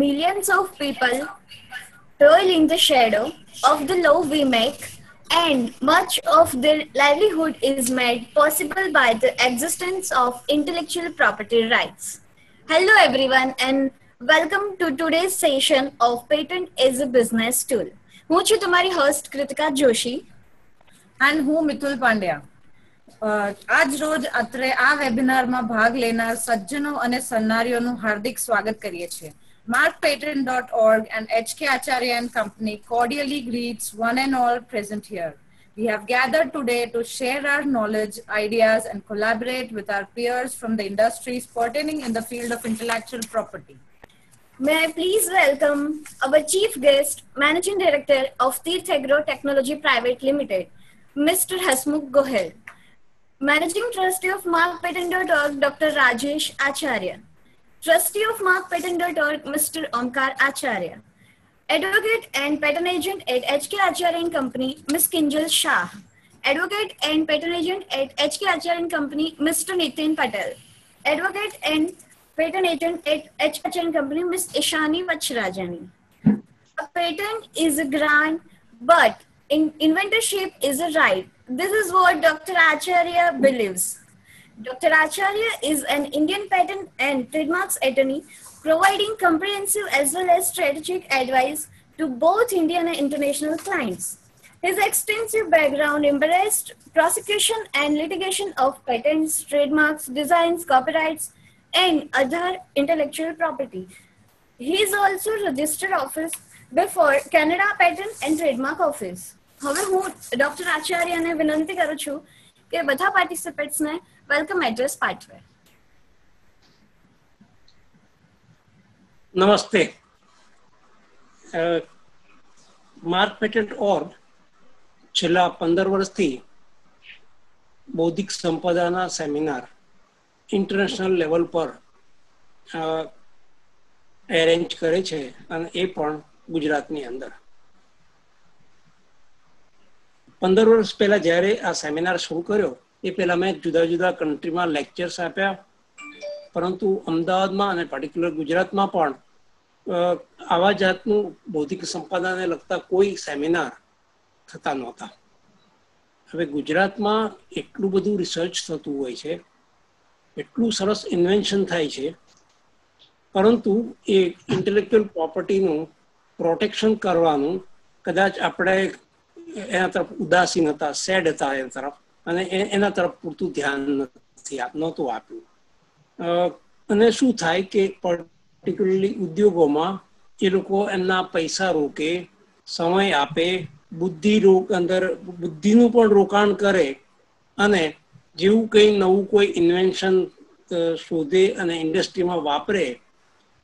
Millions of people toil in the shadow of the law we make, and much of their livelihood is made possible by the existence of intellectual property rights. Hello, everyone, and welcome to today's session of Patent as a Business Tool. હું છું તમારી host Kritika Joshi અને હું મિતુલ પાંડ્યા. આજ રોજ અત્રે આ વેબિનારમાં ભાગ લેનાર સજ્જનો અને સન્નારીઓનું હાર્દિક સ્વાગત કરીએ છીએ. markpatent.org and HK Acharya and Company cordially greets one and all present here. We have gathered today to share our knowledge, ideas, and collaborate with our peers from the industries pertaining in the field of intellectual property. May I please welcome our chief guest, Managing Director of Tirth Agro Technology Private Limited, Mr. Hasmukh Gohel. Managing Trustee of markpatent.org, Dr. Rajesh Acharya. Trustee of markpatent.org, Mr. Omkar Acharya. Advocate and Patent Agent at HK Acharya and Company, Ms. Kinjal Shah. Advocate and Patent Agent at HK Acharya and Company, Mr. Nitin Patel. Advocate and Patent Agent at HK Acharya and Company, Ms. Ishani Vachrajani. A patent is a grant, but inventorship is a right. This is what Dr. Acharya believes. Dr. Acharya is an Indian patent and trademarks attorney providing comprehensive as well as strategic advice to both Indian and international clients. His extensive background embraced prosecution and litigation of patents, trademarks, designs, copyrights, and other intellectual property. He is also registered office before Canada Patent and Trademark Office. હવે હું doctor આચાર્યને વિનંતી કરું છું કે બધા પાર્ટિસિપેન્ટ્સને welcome address પાઠવે. નમસ્તે. Mark patent org છેલ્લા 15 વર્ષથી બૌદ્ધિક સંપદાના સેમિનાર ઇન્ટરનેશનલ લેવલ પર એરેન્જ કરે છે અને એ પણ ગુજરાતની અંદર. 15 વર્ષ પહેલા જ્યારે આ સેમિનાર શરૂ કર્યો એ પહેલા મેં જુદા જુદા કન્ટ્રીમાં લેક્ચર્સ આપ્યા, પરંતુ અમદાવાદમાં અને પર્ટિક્યુલર ગુજરાતમાં પણ આવા જાતનું બૌદ્ધિક સંપદાને લગતા કોઈ સેમિનાર થતા નહોતા. હવે ગુજરાતમાં એટલું બધું રિસર્ચ થતું હોય છે, એટલું સરસ ઇન્વેન્શન થાય છે, પરંતુ એ ઇન્ટેલેક્ચ્યુઅલ પ્રોપર્ટીનું પ્રોટેક્શન કરવાનું કદાચ આપણે એના તરફ ઉદાસીન હતા, સેડ હતા એના તરફ, અને એના તરફ પૂરતું ધ્યાન નહોતું આપ્યું. અને શું થાય કે પર્ટિક્યુલરલી ઉદ્યોગોમાં એ લોકો એમના પૈસા રોકે, સમય આપે, બુદ્ધિનું પણ રોકાણ કરે, અને જેવું કંઈ નવું કોઈ ઇન્વેન્શન શોધે અને ઇન્ડસ્ટ્રીમાં વાપરે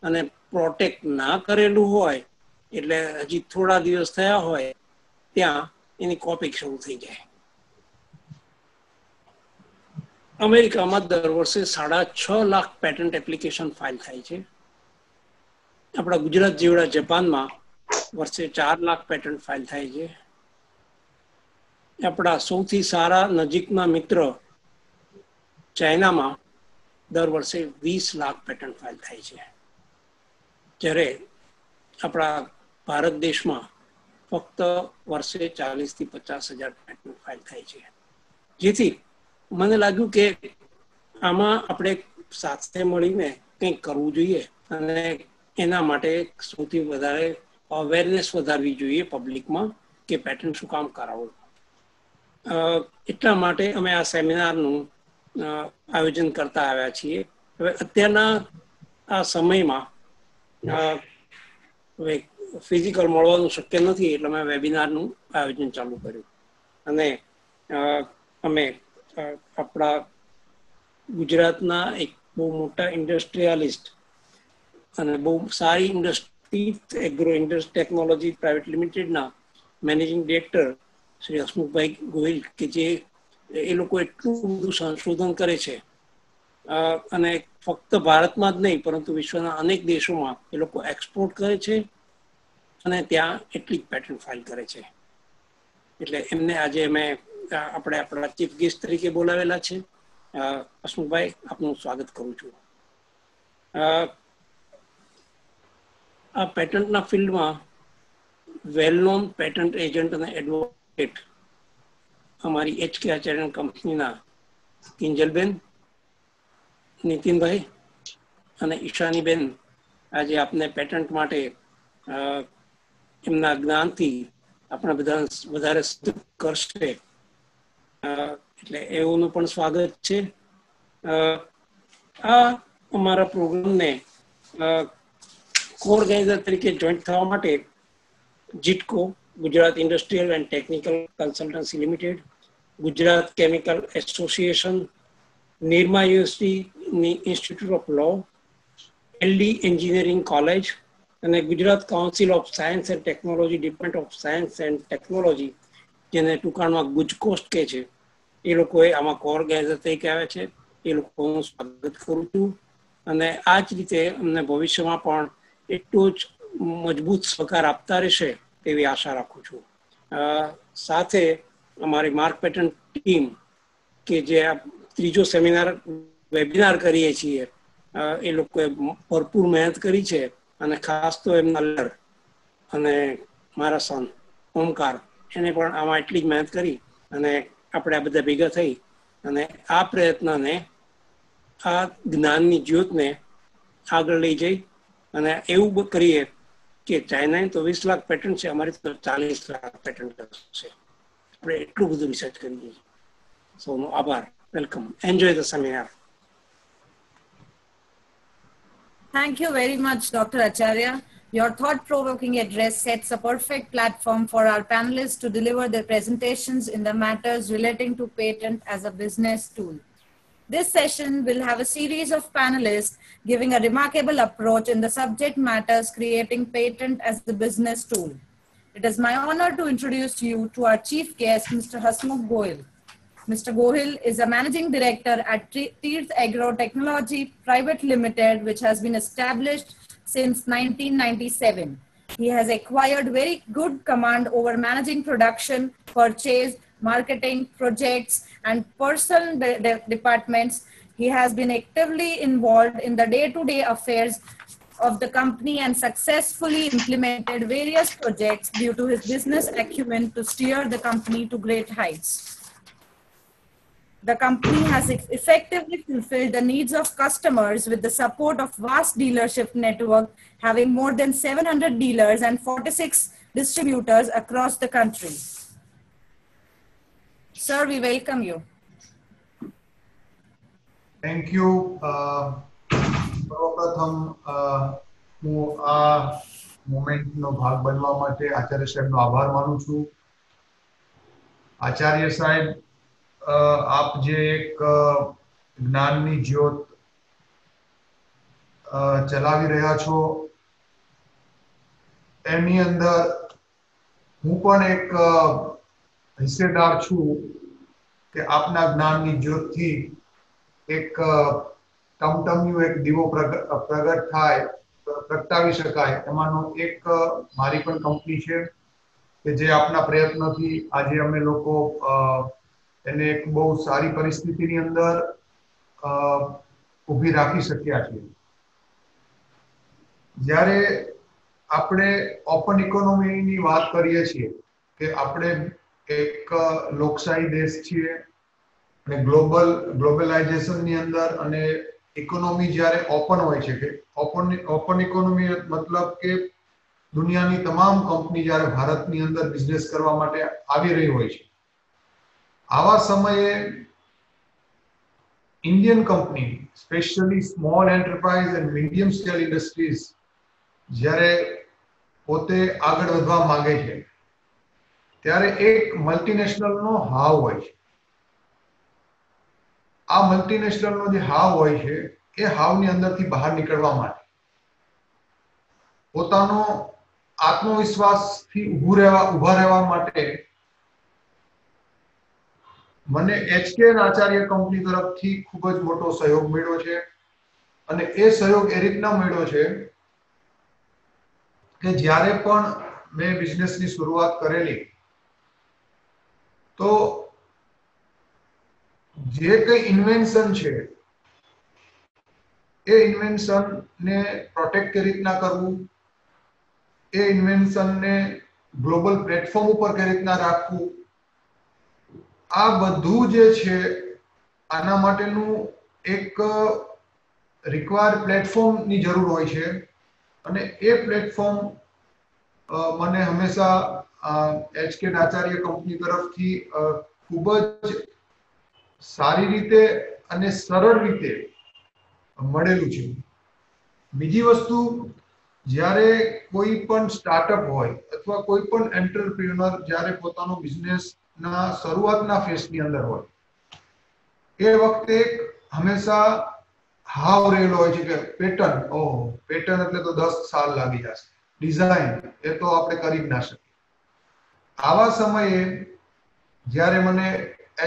અને પ્રોટેક્ટ ના કરેલું હોય એટલે હજી થોડા દિવસ થયા હોય ત્યાં એની કોપી શરૂ થઈ જાય. અમેરિકામાં દર વર્ષે 6.5 લાખ પેટન્ટ એપ્લિકેશન ફાઇલ થાય છે. આપણા ગુજરાત જેવડા જાપાનમાં વર્ષે 4 લાખ પેટન્ટ ફાઇલ થાય છે. આપણા સૌથી સારા નજીકના મિત્ર ચાઇનામાં દર વર્ષે 20 લાખ પેટન્ટ ફાઇલ થાય છે, જ્યારે આપણા ભારત દેશમાં ફક્ત વર્ષે 40 થી 50 હજાર પેટન્ટ ફાઇલ થાય છે. જેથી મને લાગ્યું કે આમાં આપણે સાથે મળીને કંઈક કરવું જોઈએ અને એના માટે સૌથી વધારે અવેરનેસ વધારવી જોઈએ પબ્લિકમાં કે પેટન્ટ શું કામ કરાવવું. એટલા માટે અમે આ સેમિનારનું આયોજન કરતા આવ્યા છીએ. હવે અત્યારના આ સમયમાં ફિઝિકલ મળવાનું શક્ય નથી, એટલે મેં વેબિનારનું આયોજન ચાલુ કર્યું. અને અમે આપણા ગુજરાતના એક બહુ મોટા ઇન્ડસ્ટ્રીયાલિસ્ટ અને બહુ સારી ઇન્ડસ્ટ્રી એગ્રો ટેકનોલોજી પ્રાઇવેટ લિમિટેડના મેનેજિંગ ડિરેક્ટર શ્રી હસમુખભાઈ ગોહિલ, કે જે એ લોકો એટલું બધું સંશોધન કરે છે અને ફક્ત ભારતમાં જ નહીં પરંતુ વિશ્વના અનેક દેશોમાં એ લોકો એક્સપોર્ટ કરે છે અને ત્યાં એટલી પેટન્ટ ફાઇલ કરે છે. એટલે એમને આજે આપણે આપણા ચીફ ગેસ્ટ તરીકે બોલાવેલા છે. હસમુખભાઈ, આપનું સ્વાગત કરું છું. આ પેટન્ટના ફિલ્ડમાં વેલ નોન પેટન્ટ એજન્ટ અને એડવોકેટ અમારી HK આચાર્ય કંપનીના કિંજલબેન, નીતિનભાઈ અને ઈશાનીબેન આજે આપને પેટન્ટ માટે એમના જ્ઞાનથી આપણે બધા વધારે સિદ્ધ કરશે, એટલે એઓનું પણ સ્વાગત છે. આ અમારા પ્રોગ્રામને કો ઓર્ગેનાઇઝર તરીકે જોઈન્ટ થવા માટે GITCO, Gujarat industrial and technical consultancy limited, Gujarat chemical association, Nirma યુનિવર્સિટીની institute of law, LD engineering college અને Gujarat council of science and technology, department of science and technology, જેને ટૂંકાણમાં ગુજકોસ્ટ કહે છે, એ લોકોએ આમાં કો ઓર્ગેનાઇઝર તરીકે આવે છે. એ લોકો હું સ્વાગત કરું છું અને આ જ રીતે અમને ભવિષ્યમાં પણ એટલું જ મજબૂત સહકાર આપતા રહેશે તેવી આશા રાખું છું. સાથે અમારી માર્ક પેટન્ટ ટીમ કે જે આ ત્રીજો વેબિનાર કરીએ છીએ, એ લોકોએ ભરપૂર મહેનત કરી છે અને ખાસ તો એમના લર અને મારા સન ઓમકાર, એને પણ આમાં એટલી જ મહેનત કરી અને આપણે આ બધા ભેગા થઈ અને આ પ્રયત્નને, આ જ્ઞાનની જ્યોતને આગળ લઈ જઈ અને એવું કરીએ કે ચાઇનાની તો 20 લાખ પેટન્ટ છે, અમારી તો 40 લાખ પેટન્ટ છે. આપણે એટલું બધું રિસર્ચ કરીએ. સૌનો આભાર. Welcome. Enjoy the seminar. Thank you very much, Dr. Acharya. Your thought-provoking address sets a perfect platform for our panelists to deliver their presentations in the matters relating to patent as a business tool. This session will have a series of panelists giving a remarkable approach in the subject matters creating patent as the business tool. It is my honor to introduce you to our chief guest, Mr. Hasmukh Goel. Mr. Goel is a managing director at Tirth Agro Technology Private Limited, which has been established since 1997. He has acquired very good command over managing production, purchase, marketing, projects, and personal departments. He has been actively involved in the day-to-day affairs of the company and successfully implemented various projects due to his business acumen to steer the company to great heights. The company has effectively fulfilled the needs of customers with the support of vast dealership network, having more than 700 dealers and 46 distributors across the country. Sir, we welcome you. Thank you. સર્વપ્રથમ હું આ મોમેન્ટનો ભાગ બનવા માટે આચાર્ય સાહેબનો આભાર માનું છું. આચાર્ય સાહેબ, આપ જે એક જ્ઞાનની જ્યોત ચલાવી રહ્યા છો, એની અંદર હું પણ એક હિસ્સેદાર છું કે આપના જ્ઞાનની જ્યોતથી એક ટમટમ્યું એક દીવો પ્રગટ થાય, પ્રગટાવી શકાય. એમાંનો એક મારી પણ કંપની છે કે જે આપના પ્રયત્નોથી આજે અમે લોકો એને એક બહુ સારી પરિસ્થિતિની અંદર ઊભી રાખી શક્યા છીએ. જ્યારે આપણે ઓપન ઇકોનોમીની વાત કરીએ છીએ કે આપણે એક લોકશાહી દેશ છીએ અને ગ્લોબલાઇઝેશનની અંદર અને ઇકોનોમી જ્યારે ઓપન હોય છે, કે ઓપન ઇકોનોમી મતલબ કે દુનિયાની તમામ કંપની જ્યારે ભારતની અંદર બિઝનેસ કરવા માટે આવી રહી હોય છે, આવા સમયે Indian company, specially small enterprise and medium scale industries જ્યારે પોતે આગળ વધવા માંગે છે, ત્યારે એક મલ્ટીનેશનલનો હાવ હોય છે. આ મલ્ટીનેશનલનો જે હાવ હોય છે, એ હાવની અંદરથી બહાર નીકળવા માટે પોતાનો આત્મવિશ્વાસથી ઊભા રહેવા માટે મને HK આચાર્ય કંપની તરફથી ખૂબ જ મોટો સહયોગ મળ્યો છે. અને એ સહયોગ એ રીતના મળ્યો છે કે જ્યારે પણ મેં બિઝનેસની શરૂઆત કરેલી, તો જે કઈ ઇન્વેન્શન છે, એ ઇન્વેન્શન ને પ્રોટેક્ટ કઈ રીતના કરવું, એ ઇન્વેન્શનને ગ્લોબલ પ્લેટફોર્મ ઉપર કઈ રીતના રાખવું, આ બધું જે છે આના માટેનું એક રિક્વાયર્ડ પ્લેટફોર્મની જરૂર હોય છે. અને એ પ્લેટફોર્મ મને હંમેશા HK આચાર્ય કંપની તરફથી ખૂબ જ સારી રીતે અને સરળ રીતે મળેલું છે. બીજી વસ્તુ, જ્યારે કોઈ પણ સ્ટાર્ટઅપ હોય અથવા કોઈ પણ એન્ટરપ્રિન્યોર જ્યારે પોતાનો બિઝનેસ ના શરૂઆતના ફેઝની અંદર હોય, એ વખતે હંમેશા હાવ રહેલો હોય છે કે પેટર્ન, પેટર્ન એટલે તો 10 સાલ લાગી જશે, ડિઝાઇન એ તો આપણે કરી જ ના શકીએ. આવા સમયે જ્યારે મને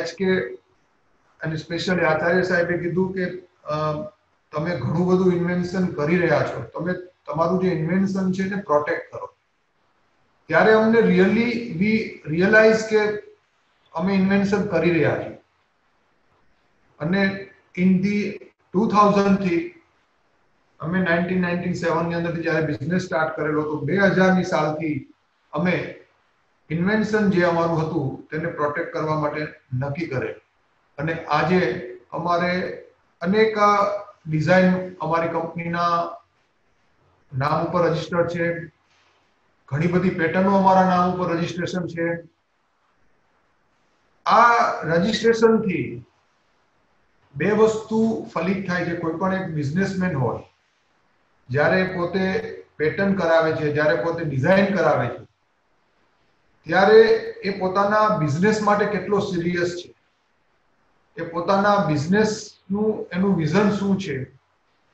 HK અને સ્પેશિયલી આચાર્ય સાહેબે કીધું કે તમે ઘણું બધું ઇન્વેન્શન કરી રહ્યા છો, તમે તમારું જે ઇન્વેન્શન છે એને પ્રોટેક્ટ કરો, ત્યારે અમને રિયલાઇઝ કે અમે ઇન્વેન્શન કરી રહ્યા છીએ. અને ઇન ધી 2000 થી અમે 1997 ની અંદરથી જ્યારે બિઝનેસ સ્ટાર્ટ કરેલો તો 2000 ની સાલથી અમે ઇન્વેન્શન જે અમારું હતું તેને પ્રોટેક્ટ કરવા માટે નક્કી કરેલ. અને આજે અમારે અનેક ડિઝાઇન અમારી કંપનીના નામ ઉપર રજીસ્ટર્ડ છે, ઘણી બધી પેટર્નો અમારા નામ ઉપર રજીસ્ટ્રેશન છે. આ રજીસ્ટ્રેશનથી બે વસ્તુ ફલિત થાય છે. કોઈ પણ એક બિઝનેસમેન હોય, જ્યારે પોતે પેટર્ન કરાવે છે, જ્યારે પોતે ડિઝાઇન કરાવે છે, ત્યારે એ પોતાના બિઝનેસ માટે કેટલો સિરિયસ છે, એ પોતાના બિઝનેસનું એનું વિઝન શું છે,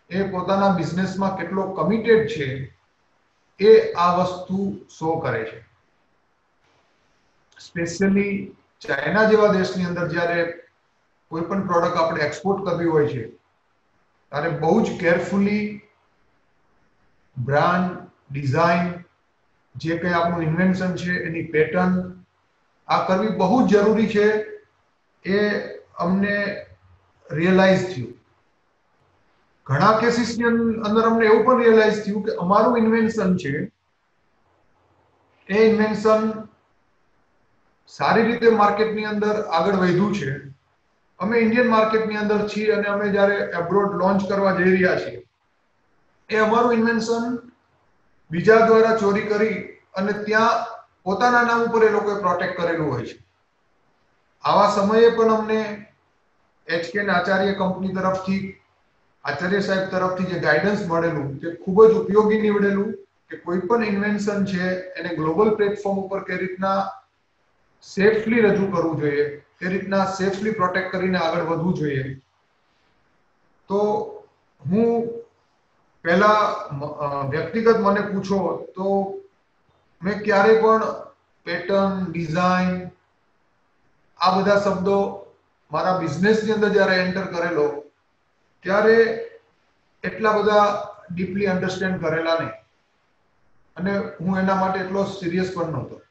એ પોતાના બિઝનેસમાં કેટલો કમિટેડ છે, એ આ વસ્તુ શો કરે છે. સ્પેશિયલી ચાઇના જેવા દેશની અંદર જ્યારે કોઈ પણ પ્રોડક્ટ આપણે એક્સપોર્ટ કરવી હોય છે, ત્યારે બહુ જ કેરફુલી બ્રાન્ડ, ડિઝાઇન, જે કંઈ આપણું ઇન્વેન્શન છે એની પેટર્ન આ કરવી બહુ જ જરૂરી છે. એ અમને રિયલાઇઝ થયું. ઘણા કેસીસની અંદર અમને એવું પણ રિયલાઇઝ થયું કે અમારું ઇન્વેન્શન છે એ ઇન્વેન્શન સારી રીતે માર્કેટની અંદર આગળ વધ્યું છે. અમે ઇન્ડિયન માર્કેટની અંદર છીએ અને અમે જ્યારે એબ્રોડ લોન્ચ કરવા જઈ રહ્યા છીએ, એ અમારું ઇન્વેન્શન બીજા દ્વારા ચોરી કરી અને ત્યાં પોતાના નામ ઉપર એ લોકોએ પ્રોટેક્ટ કરેલું હોય છે. આવા સમયે પણ અમને HK આચાર્ય કંપની તરફથી, આચાર્ય સાહેબ તરફથી જે ગાઈડન્સ મળેલું તે ખૂબ જ ઉપયોગી નીવડેલું કે કોઈ પણ ઇન્વેન્શન છે એને ગ્લોબલ પ્લેટફોર્મ ઉપર કઈ રીતના સેફલી રજૂ કરવું જોઈએ, તે રીતના સેફલી પ્રોટેક્ટ કરીને આગળ વધવું જોઈએ. તો હું પહેલા વ્યક્તિગત મને પૂછો તો મેં ક્યારે પણ પેટર્ન, ડિઝાઇન આ બધા શબ્દો મારા બિઝનેસની અંદર જ્યારે એન્ટર કરેલો ત્યારે એટલા બધા ડીપલી અન્ડરસ્ટેન્ડ કરેલા નહીં અને હું એના માટે એટલો સિરિયસ પણ નહોતો.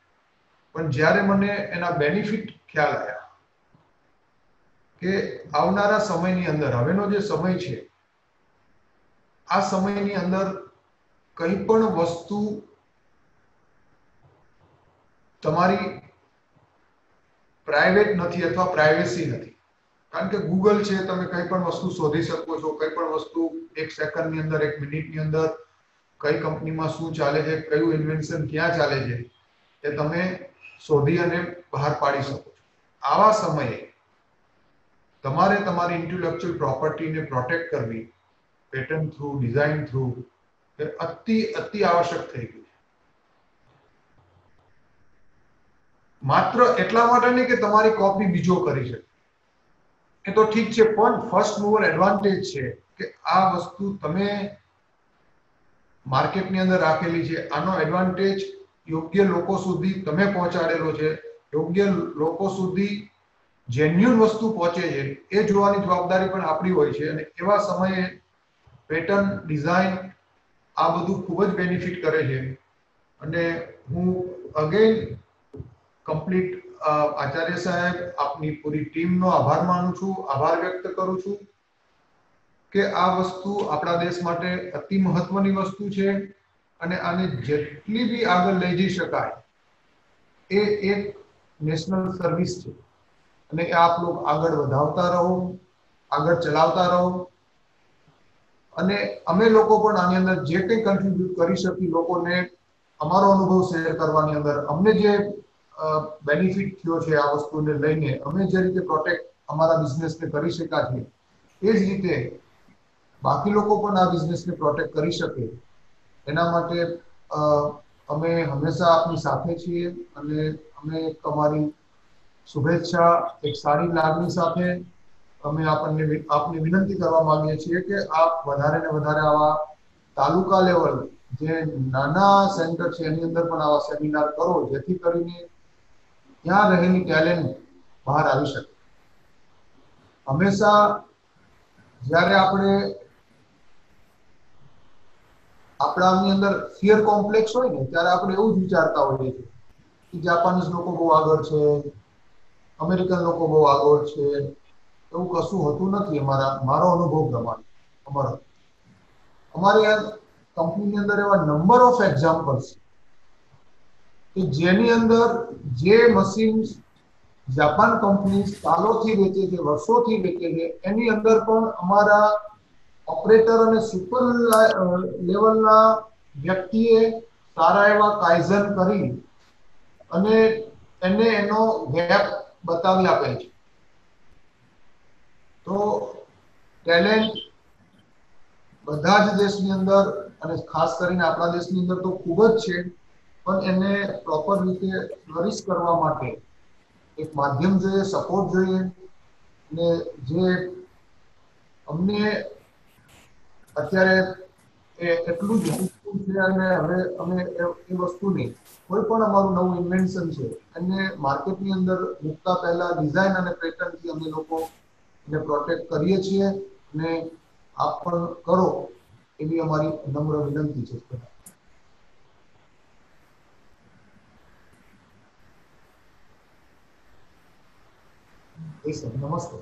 પણ જ્યારે મને એના બેનિફિટ ખ્યાલ આવ્યા કે આવનારા સમયની અંદર, હવેનો જે સમય છે, આ સમયની અંદર કંઈ પણ વસ્તુ તમારી પ્રાઇવેટ નથી અથવા પ્રાઇવેસી નથી. કારણ કે ગૂગલ છે, તમે કંઈ પણ વસ્તુ શોધી શકો છો, કંઈ પણ વસ્તુ 1 સેકન્ડની અંદર, 1 મિનિટની અંદર કઈ કંપનીમાં શું ચાલે છે, કયું ઇન્વેન્શન ક્યાં ચાલે છે, એ તમે શોધી અને બહાર પાડી શકો છો. આવા સમયે તમારે તમારી ઇન્ટેલેક્ચ્યુઅલ પ્રોપર્ટીને પ્રોટેક્ટ કરવી પેટર્ન થ્રુ, ડિઝાઇન થ્રુ, એ અતિ આવશ્યક થઈ ગયું છે. માત્ર એટલા માટે નહીં કે તમારી કોપી બીજો કરી શકે, એ તો ઠીક છે, પણ ફર્સ્ટ મૂવર એડવાન્ટેજ છે કે આ વસ્તુ તમે માર્કેટની અંદર રાખેલી છે, આનો એડવાન્ટેજ યોગ્ય લોકો સુધી તમે પહોંચાડેલો છે, યોગ્ય લોકો સુધી જેન્યુઅન વસ્તુ પહોંચે છે, એ જોવાની જવાબદારી પણ આપણી હોય છે. અને એવા સમયે પેટર્ન, ડિઝાઇન આ બધું ખૂબ જ બેનિફિટ કરે છે. અને હું અગેન કમ્પ્લીટ આચાર્ય સાહેબ, આપની પૂરી ટીમનો આભાર માનું છું, આભાર વ્યક્ત કરું છું કે આ વસ્તુ આપણા દેશ માટે અતિ મહત્વની વસ્તુ છે અને આને જેટલી બી આગળ લઈ જઈ શકાય એ એક નેશનલ સર્વિસ છે અને એ આપ લોકો આગળ વધાવતા રહો, આગળ ચલાવતા રહો અને અમે લોકો પણ આની અંદર જે કંઈ કન્ટ્રીબ્યુટ કરી શકી લોકોને અમારો અનુભવ શેર કરવાની અંદર અમને જે બેનિફિટ થયો છે આ વસ્તુને લઈને અમે જે રીતે પ્રોટેક્ટ અમારા બિઝનેસને કરી શક્યા છે એ જ રીતે બાકી લોકો પણ આ બિઝનેસને પ્રોટેક્ટ કરી શકે એના માટે અમે હંમેશા આપની સાથે છીએ અને અમે અમારી શુભેચ્છા એક સારી લાગણી સાથે અમે આપને વિનંતી કરવા માંગીએ છીએ કે આપ વધારે ને વધારે આવા તાલુકા લેવલ જે નાના સેન્ટર છે એની અંદર પણ આવા સેમિનાર કરો જેથી કરીને ત્યાં રહેલી ટેલેન્ટ બહાર આવી શકે. હંમેશા જ્યારે આપણે આપણાની અંદર ફિયર કોમ્પ્લેક્સ હોય ને ત્યારે આપણે એવું જ વિચારતા હોઈએ છીએ કે જાપાનીઝ લોકો બહુ આગળ છે, અમેરિકન લોકો બહુ આગળ છે, એવું કશું હોતું નથી. મારો અનુભવ પ્રમાણે અમારી કંપનીની અંદર એવા નંબર ઓફ એક્ઝામ્પલ્સ કે જેની અંદર જે મશીન્સ જાપાન કંપની સાલોથી વેચે છે, વર્ષોથી વેચે છે, એની અંદર પણ અમારા ઓપરેટર અને સુપર લેવલના વ્યક્તિએ સારા એવા કાઇઝન કરી અને એને એનો ગેપ બતાવી આપેલ છે. તો ટેલેન્ટ બધા જ દેશની અંદર અને ખાસ કરીને આપણા દેશની અંદર તો ખૂબ જ છે, પણ એને પ્રોપર રીતે ફ્લરિશ કરવા માટે એક માધ્યમ જોઈએ, સપોર્ટ જોઈએ ને જે અમને અત્યારે એટલું જ છે અને હવે અમે એ વસ્તુને કોઈ પણ અમારું નવું ઇન્વેન્શન છે એને માર્કેટની અંદર મૂકતા પહેલા ડિઝાઇન અને પેટર્નથી અમે લોકો એને પ્રોટેક્ટ કરીએ છીએ અને આપ પણ કરો એવી અમારી નમ્ર વિનંતી છે. નમસ્તે.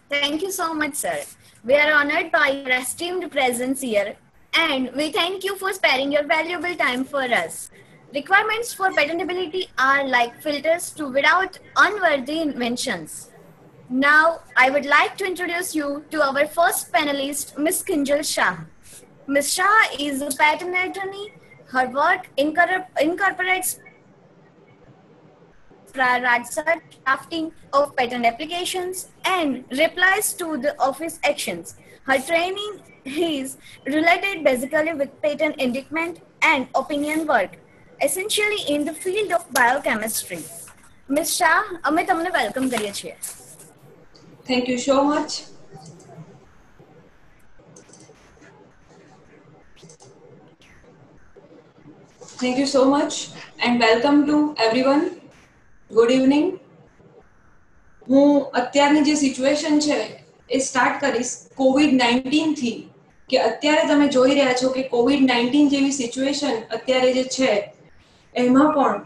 Thank you so much, sir. We are honored by your esteemed presence here, and we thank you for sparing your valuable time for us. Requirements for patentability are like filters to weed out unworthy inventions. Now, I would like to introduce you to our first panelist, Ms. Kinjal Shah. Ms. Shah is a patent attorney. Her work incorporates prior research, drafting of patent applications, and replies to the office actions. Her training is related basically with patent indictment and opinion work, essentially in the field of biochemistry. Ms. Shah, અમે તમને welcome કરીએ છીએ. Thank you so much. Thank you so much and welcome to everyone. Good evening. હું અત્યારની જે situation છે એ start કરીશ COVID-19 થી કે અત્યારે તમે જોઈ રહ્યા છો કે COVID-19 જેવી સિચ્યુએશન અત્યારે જે છે એમાં પણ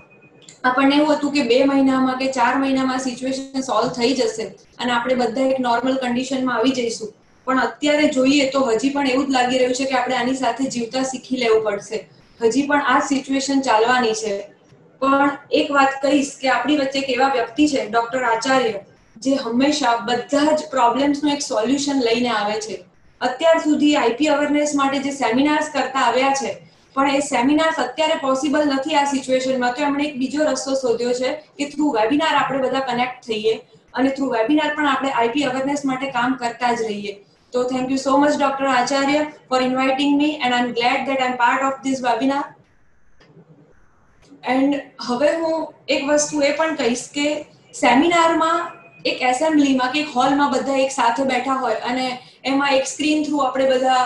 આપણને એવું હતું કે 2 મહિનામાં કે 4 મહિનામાં સિચ્યુએશન સોલ્વ થઈ જશે અને આપણે બધા એક નોર્મલ કન્ડિશનમાં આવી જઈશું, પણ અત્યારે જોઈએ તો હજી પણ એવું જ લાગી રહ્યું છે કે આપણે આની સાથે જીવતા શીખી લેવું પડશે. હજી પણ આ સિચ્યુએશન ચાલવાની છે. પણ એક વાત કહીશ કે આપણી વચ્ચે એક એવા વ્યક્તિ છે ડોક્ટર આચાર્ય જે હંમેશા બધા જ પ્રોબ્લેમ્સનું એક સોલ્યુશન લઈને આવે છે. અત્યાર સુધી આઈપી અવેરનેસ માટે જે સેમિનાર્સ કરતા આવ્યા છે પણ એ સેમિનાર્સ અત્યારે પોસિબલ નથી આ સિચ્યુએશનમાં, તો એમણે એક બીજો રસ્તો શોધ્યો છે કે થ્રુ વેબિનાર આપણે બધા કનેક્ટ થઈએ અને થ્રુ વેબિનાર પણ આપણે આઈપી અવેરનેસ માટે કામ કરતા જ રહીએ. તો thank you so much doctor Acharya for inviting me and I am glad that I am part of this webinar. And હવે હું એક વસ્તુ એ પણ કહીશ કે સેમિનારમાં એક એસેમ્બલીમાં કે એક હોલમાં બધા એક સાથે બેઠા હોય અને એમાં એક સ્ક્રીન થ્રુ આપણે બધા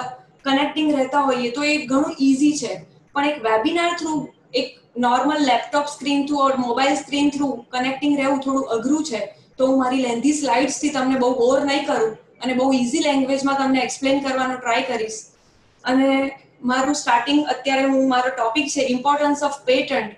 કનેક્ટિંગ રહેતા હોઈએ તો એ ઘણું ઈઝી છે, પણ એક વેબિનાર થ્રુ એક નોર્મલ લેપટોપ સ્ક્રીન થ્રુ ઓર મોબાઈલ સ્ક્રીન થ્રુ કનેક્ટિંગ રહેવું થોડું અઘરું છે. તો હું મારી લેન્ધી સ્લાઇડ્સથી તમને બહુ બોર નહીં કરું અને બહુ ઈઝી લેંગ્વેજમાં તમને એક્સપ્લેન કરવાનો ટ્રાય કરીશ. અને મારું સ્ટાર્ટિંગ અત્યારે મારો ટોપિક છે ઇમ્પોર્ટન્સ ઓફ પેટન્ટ.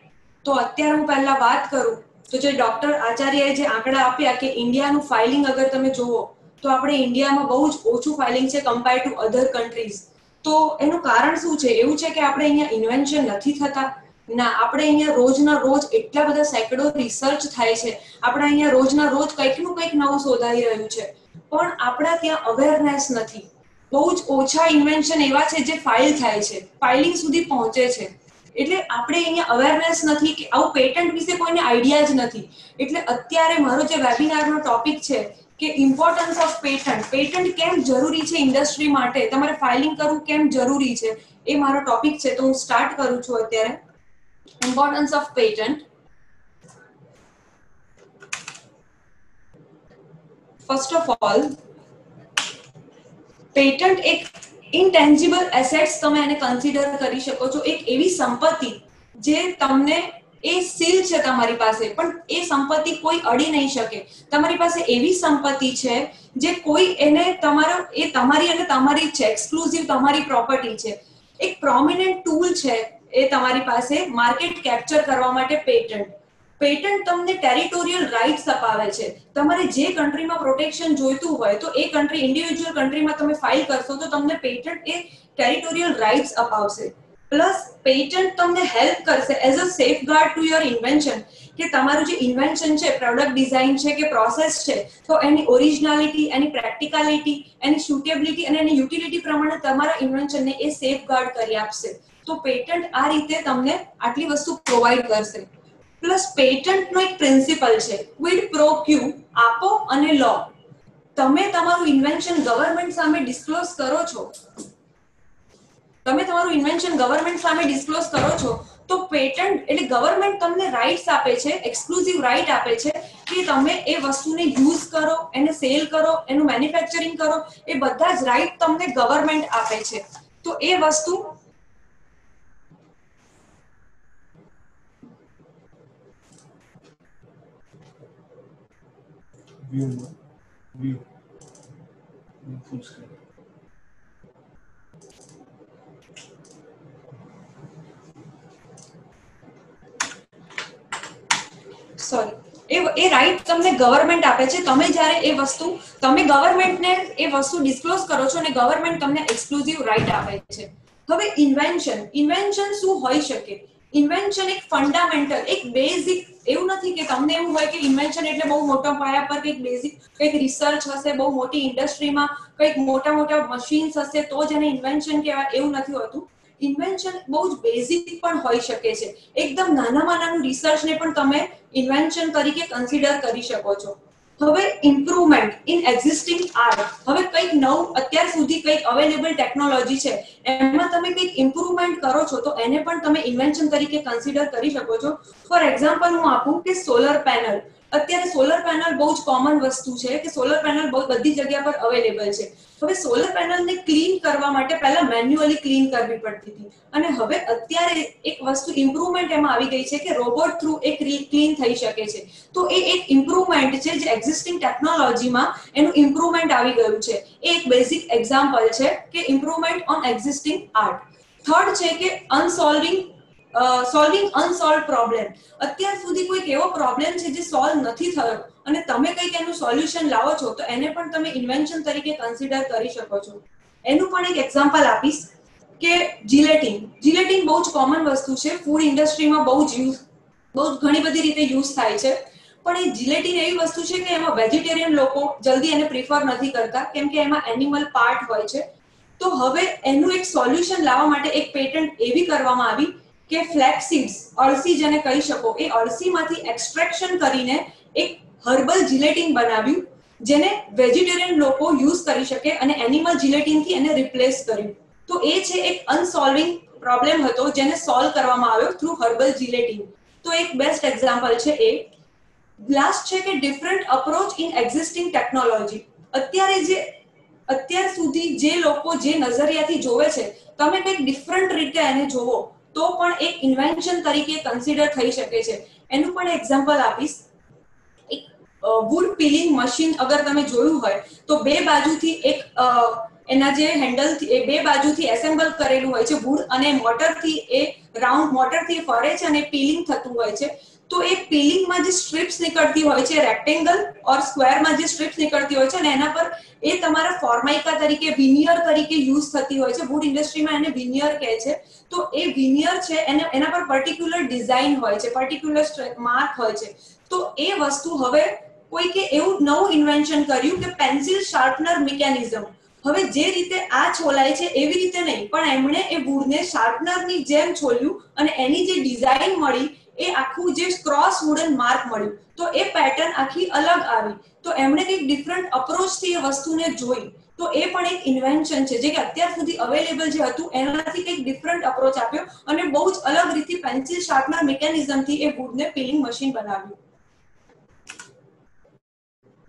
તો અત્યારે હું પહેલા વાત કરું તો જે ડોક્ટર આચાર્યએ જે આંકડા આપ્યા કે ઇન્ડિયાનું ફાઇલિંગ અગર તમે જુઓ તો આપણે ઇન્ડિયામાં બહુ જ ઓછું ફાઇલિંગ છે કમ્પેર ટુ અધર કન્ટ્રીઝ. તો તો એનું કારણ શું છે? એવું છે કે આપણે અહીંયા ઇન્વેન્શન નથી થતા? ના, આપણે અહીંયા રોજના રોજ એટલા બધા સેંકડો રિસર્ચ થાય છે, આપણે અહીંયા રોજના રોજ કંઈકનું કંઈક નવું શોધાઈ રહ્યું છે, પણ આપણા ત્યાં અવેરનેસ નથી. બહુ જ ઓછા ઇન્વેન્શન એવા છે જે ફાઇલ થાય છે, ફાઇલિંગ સુધી પહોંચે છે. એટલે આપણે અહીંયા અવેરનેસ નથી કે આવું પેટન્ટ વિશે કોઈને આઈડિયા જ નથી. એટલે અત્યારે મારો જે વેબિનારનો ટોપિક છે કે ઇમ્પોર્ટન્સ ઓફ પેટન્ટ, પેટન્ટ કેમ જરૂરી છે ઇન્ડસ્ટ્રી માટે, તમારે ફાઇલિંગ કરવું કેમ જરૂરી છે, એ મારો ટોપિક છે. તો હું સ્ટાર્ટ કરું છું અત્યારે. Importance of patent. First of all, patent એક ઇન્ટેન્જિબલ એસેટ્સ તમે એને કન્સિડર કરી શકો છો. એક એવી સંપત્તિ જે તમને, એ સીલ છે તમારી પાસે, પણ એ સંપત્તિ કોઈ અડી નહીં શકે. તમારી પાસે એવી સંપત્તિ છે જે કોઈ એને તમારો, એ તમારી અને તમારી છે, એક્સક્લુઝિવ તમારી પ્રોપર્ટી છે. એક પ્રોમિનન્ટ ટૂલ છે એ તમારી પાસે માર્કેટ કેપ્ચર કરવા માટે પેટન્ટ. પેટન્ટ તમને ટેરિટોરિયલ રાઇટ્સ અપાવે છે. તમારે જે કન્ટ્રીમાં પ્રોટેક્શન જોઈતું હોય તો એ કન્ટ્રી, ઇન્ડિવિજ્યુઅલ કન્ટ્રીમાં તમે ફાઇલ કરશો તો તમને પેટન્ટ એ ટેરિટોરિયલ રાઇટ્સ અપાવશે. પ્લસ પેટન્ટ તમને હેલ્પ કરશે as a safeguard to your invention, કે તમારું જે ઇન્વેન્શન છે, પ્રોડક્ટ ડિઝાઇન છે કે પ્રોસેસ છે, તો એની ઓરિજિનાલિટી, એની પ્રેક્ટિકાલિટી, એની સુટેબિલિટી અને એની યુટિલિટી પ્રમાણે તમારા ઇન્વેન્શનને એ સેફગાર્ડ કરી આપશે. તો પેટન્ટ આ રીતે તમને આટલી વસ્તુ પ્રોવાઈડ કરશે. પ્લસ પેટન્ટનો એક પ્રિન્સિપલ છે, ક્વિડ પ્રો ક્યુ, આપો અને લો. તમે તમારું ઇન્વેન્શન ગવર્નમેન્ટ સામે ડિસ્ક્લોઝ કરો છો, તમે તમારું ઇન્વેન્શન ગવર્નમેન્ટ સામે ડિસ્ક્લોઝ કરો છો, તો પેટન્ટ એટલે ગવર્નમેન્ટ તમને રાઇટ્સ આપે છે, એક્સક્લુઝિવ રાઇટ આપે છે કે તમે એ વસ્તુને યુઝ કરો, એને સેલ કરો, એનું મેન્યુફેક્ચરિંગ કરો, એ બધા જ રાઇટ તમને ગવર્નમેન્ટ આપે છે. તો એ વસ્તુ full screen. સોરી, એ રાઇટ તમને ગવર્નમેન્ટ આપે છે. તમે જ્યારે એ વસ્તુ, તમે ગવર્નમેન્ટને એ વસ્તુ ડિસ્ક્લોઝ કરો છો અને ગવર્નમેન્ટ તમને એક્સક્લુઝિવ રાઇટ આપે છે. હવે ઇન્વેન્શન શું હોઈ શકે? ઇન્વેન્શન એક ફંડામેન્ટલ, એક બેઝિક, એવું નથી કે તમને એવું હોય કે ઇન્વેન્શન એટલે બહુ મોટા પાયા પર કંઈક બેઝિક, કંઈક રિસર્ચ હશે, બહુ મોટી ઇન્ડસ્ટ્રીમાં કંઈક મોટા મોટા મશીન્સ હશે તો જ એને ઇન્વેન્શન કહેવાય, એવું નથી હોતું. ઇન્વેન્શન બહુ જ બેઝિક પણ હોઈ શકે છે. એકદમ નાનામાં નાનું રિસર્ચને પણ તમે ઇન્વેન્શન તરીકે કન્સિડર કરી શકો છો. હવે ઇમ્પ્રુવમેન્ટ ઇન એક્ઝિસ્ટિંગ આર્ટ. હવે કંઈક નવું, અત્યાર સુધી કંઈક અવેલેબલ ટેકનોલોજી છે, એમાં તમે કંઈક ઇમ્પ્રુવમેન્ટ કરો છો તો એને પણ તમે ઇન્વેન્શન તરીકે કન્સિડર કરી શકો છો. ફોર એક્ઝામ્પલ હું આપું કે સોલર પેનલ. અત્યારે સોલર પેનલ બહુ જ કોમન વસ્તુ છે કે સોલર પેનલ બહુ બધી જગ્યા પર અવેલેબલ છે. હવે સોલર પેનલને ક્લીન કરવા માટે પહેલા મેન્યુઅલી ક્લીન કરવી પડતી હતી, અને હવે અત્યારે એક વસ્તુ ઇમ્પ્રુવમેન્ટ એમાં આવી ગઈ છે કે રોબોટ થ્રુ એ ક્લીન થઈ શકે છે. તો એ એક ઇમ્પ્રુવમેન્ટ છે જે એક્ઝિસ્ટિંગ ટેકનોલોજીમાં એનું ઇમ્પ્રુવમેન્ટ આવી ગયું છે. એ એક બેઝિક એક્ઝામ્પલ છે કે improvement on existing art. Third છે કે સોલ્વિંગ અનસોલ્વ પ્રોબ્લેમ. અત્યાર સુધી કોઈક એવો પ્રોબ્લેમ છે જે સોલ્વ નથી થયો અને તમે કંઈક એનું સોલ્યુશન લાવો છો તો એને પણ તમે ઇન્વેન્શન તરીકે કન્સિડર કરી શકો છો. એનું પણ એક એક્ઝામ્પલ આપીશ કે જિલેટિન બહુ જ કોમન વસ્તુ છે, ફૂડ ઇન્ડસ્ટ્રીમાં બહુ જ ઘણી બધી રીતે યુઝ થાય છે. પણ એ જિલેટિન એવી વસ્તુ છે કે એમાં વેજીટેરિયન લોકો જલ્દી એને પ્રિફર નથી કરતા કેમ કે એમાં એનિમલ પાર્ટ હોય છે. તો હવે એનું એક સોલ્યુશન લાવવા માટે એક પેટન્ટ એવી કરવામાં આવી કે ફ્લેક્સ સીડ્સ, અળસી જેને કહી શકો, એ અળસીમાંથી એક્સટ્રેક્શન કરીને એક હર્બલ જિલેટિન બનાવ્યું જેને વેજીટેરિયન લોકો યુઝ કરી શકે અને એનિમલ જિલેટિનથી એને રિપ્લેસ કર્યું. તો એ છે એક અનસોલ્વિંગ પ્રોબ્લેમ હતો જેને સોલ્વ કરવામાં આવ્યો થ્રુ હર્બલ જિલેટિન. તો એક બેસ્ટ એક્ઝામ્પલ છે એ. લાસ્ટ છે કે different approach in existing technology. અત્યાર સુધી જે લોકો જે નજરિયાથી જોવે છે, તમે કંઈક ડિફરન્ટ રીતે એને જોવો તો પણ એક ઇન્વેન્શન તરીકે કન્સિડર થઈ શકે છે. એનું પણ એક્ઝામ્પલ આપીશ. એક વુડ પીલિંગ મશીન અગર તમે જોયું હોય તો બે બાજુથી એક એના જે હેન્ડલ બે બાજુથી એસેમ્બલ કરેલું હોય છે વુડ, અને મોટરથી એ રાઉન્ડ મોટરથી ફરે છે અને પીલિંગ થતું હોય છે. તો એ પીલિંગમાં જે સ્ટ્રીપ્સ નીકળતી હોય છે, રેક્ટેંગલ ઓર સ્ક્વેરમાં જે સ્ટ્રીપ્સ નીકળતી હોય છે અને એના પર એ તમારા ફોર્માઇકા તરીકે, વિનિયર તરીકે યુઝ થતી હોય છે. વુડ ઇન્ડસ્ટ્રીમાં એને વિનિયર કહે છે. તો એ વિનિયર છે એના પર પર્ટિક્યુલર ડિઝાઇન હોય છે, પર્ટિક્યુલર માર્ક હોય છે. તો એ વસ્તુ હવે કોઈકે એવું નવું ઇન્વેન્શન કર્યું કે પેન્સિલ શાર્પનર મિકેનિઝમ. હવે જે રીતે આ છોલાય છે એવી રીતે નહીં, પણ એમણે એ વુડને શાર્પનરની જેમ છોલ્યું અને એની જે ડિઝાઇન મળી એ આખું જે ક્રોસ વુડન માર્ક મળ્યું. તો એ પેટર્ન આખી અલગ આવી. તો એમણે કંઈક ડિફરન્ટ અપ્રોચથી એ વસ્તુને જોઈ. તો એ પણ એક ઇન્વેન્શન છે જે કે અત્યાર સુધી અવેલેબલ જે હતું એનાથી કંઈક ડિફરન્ટ અપ્રોચ આપ્યો અને બહુ જ અલગ રીતે પેન્સિલ શાર્પનર મિકેનિઝમથી એ વુડને પીલિંગ મશીન બનાવ્યું.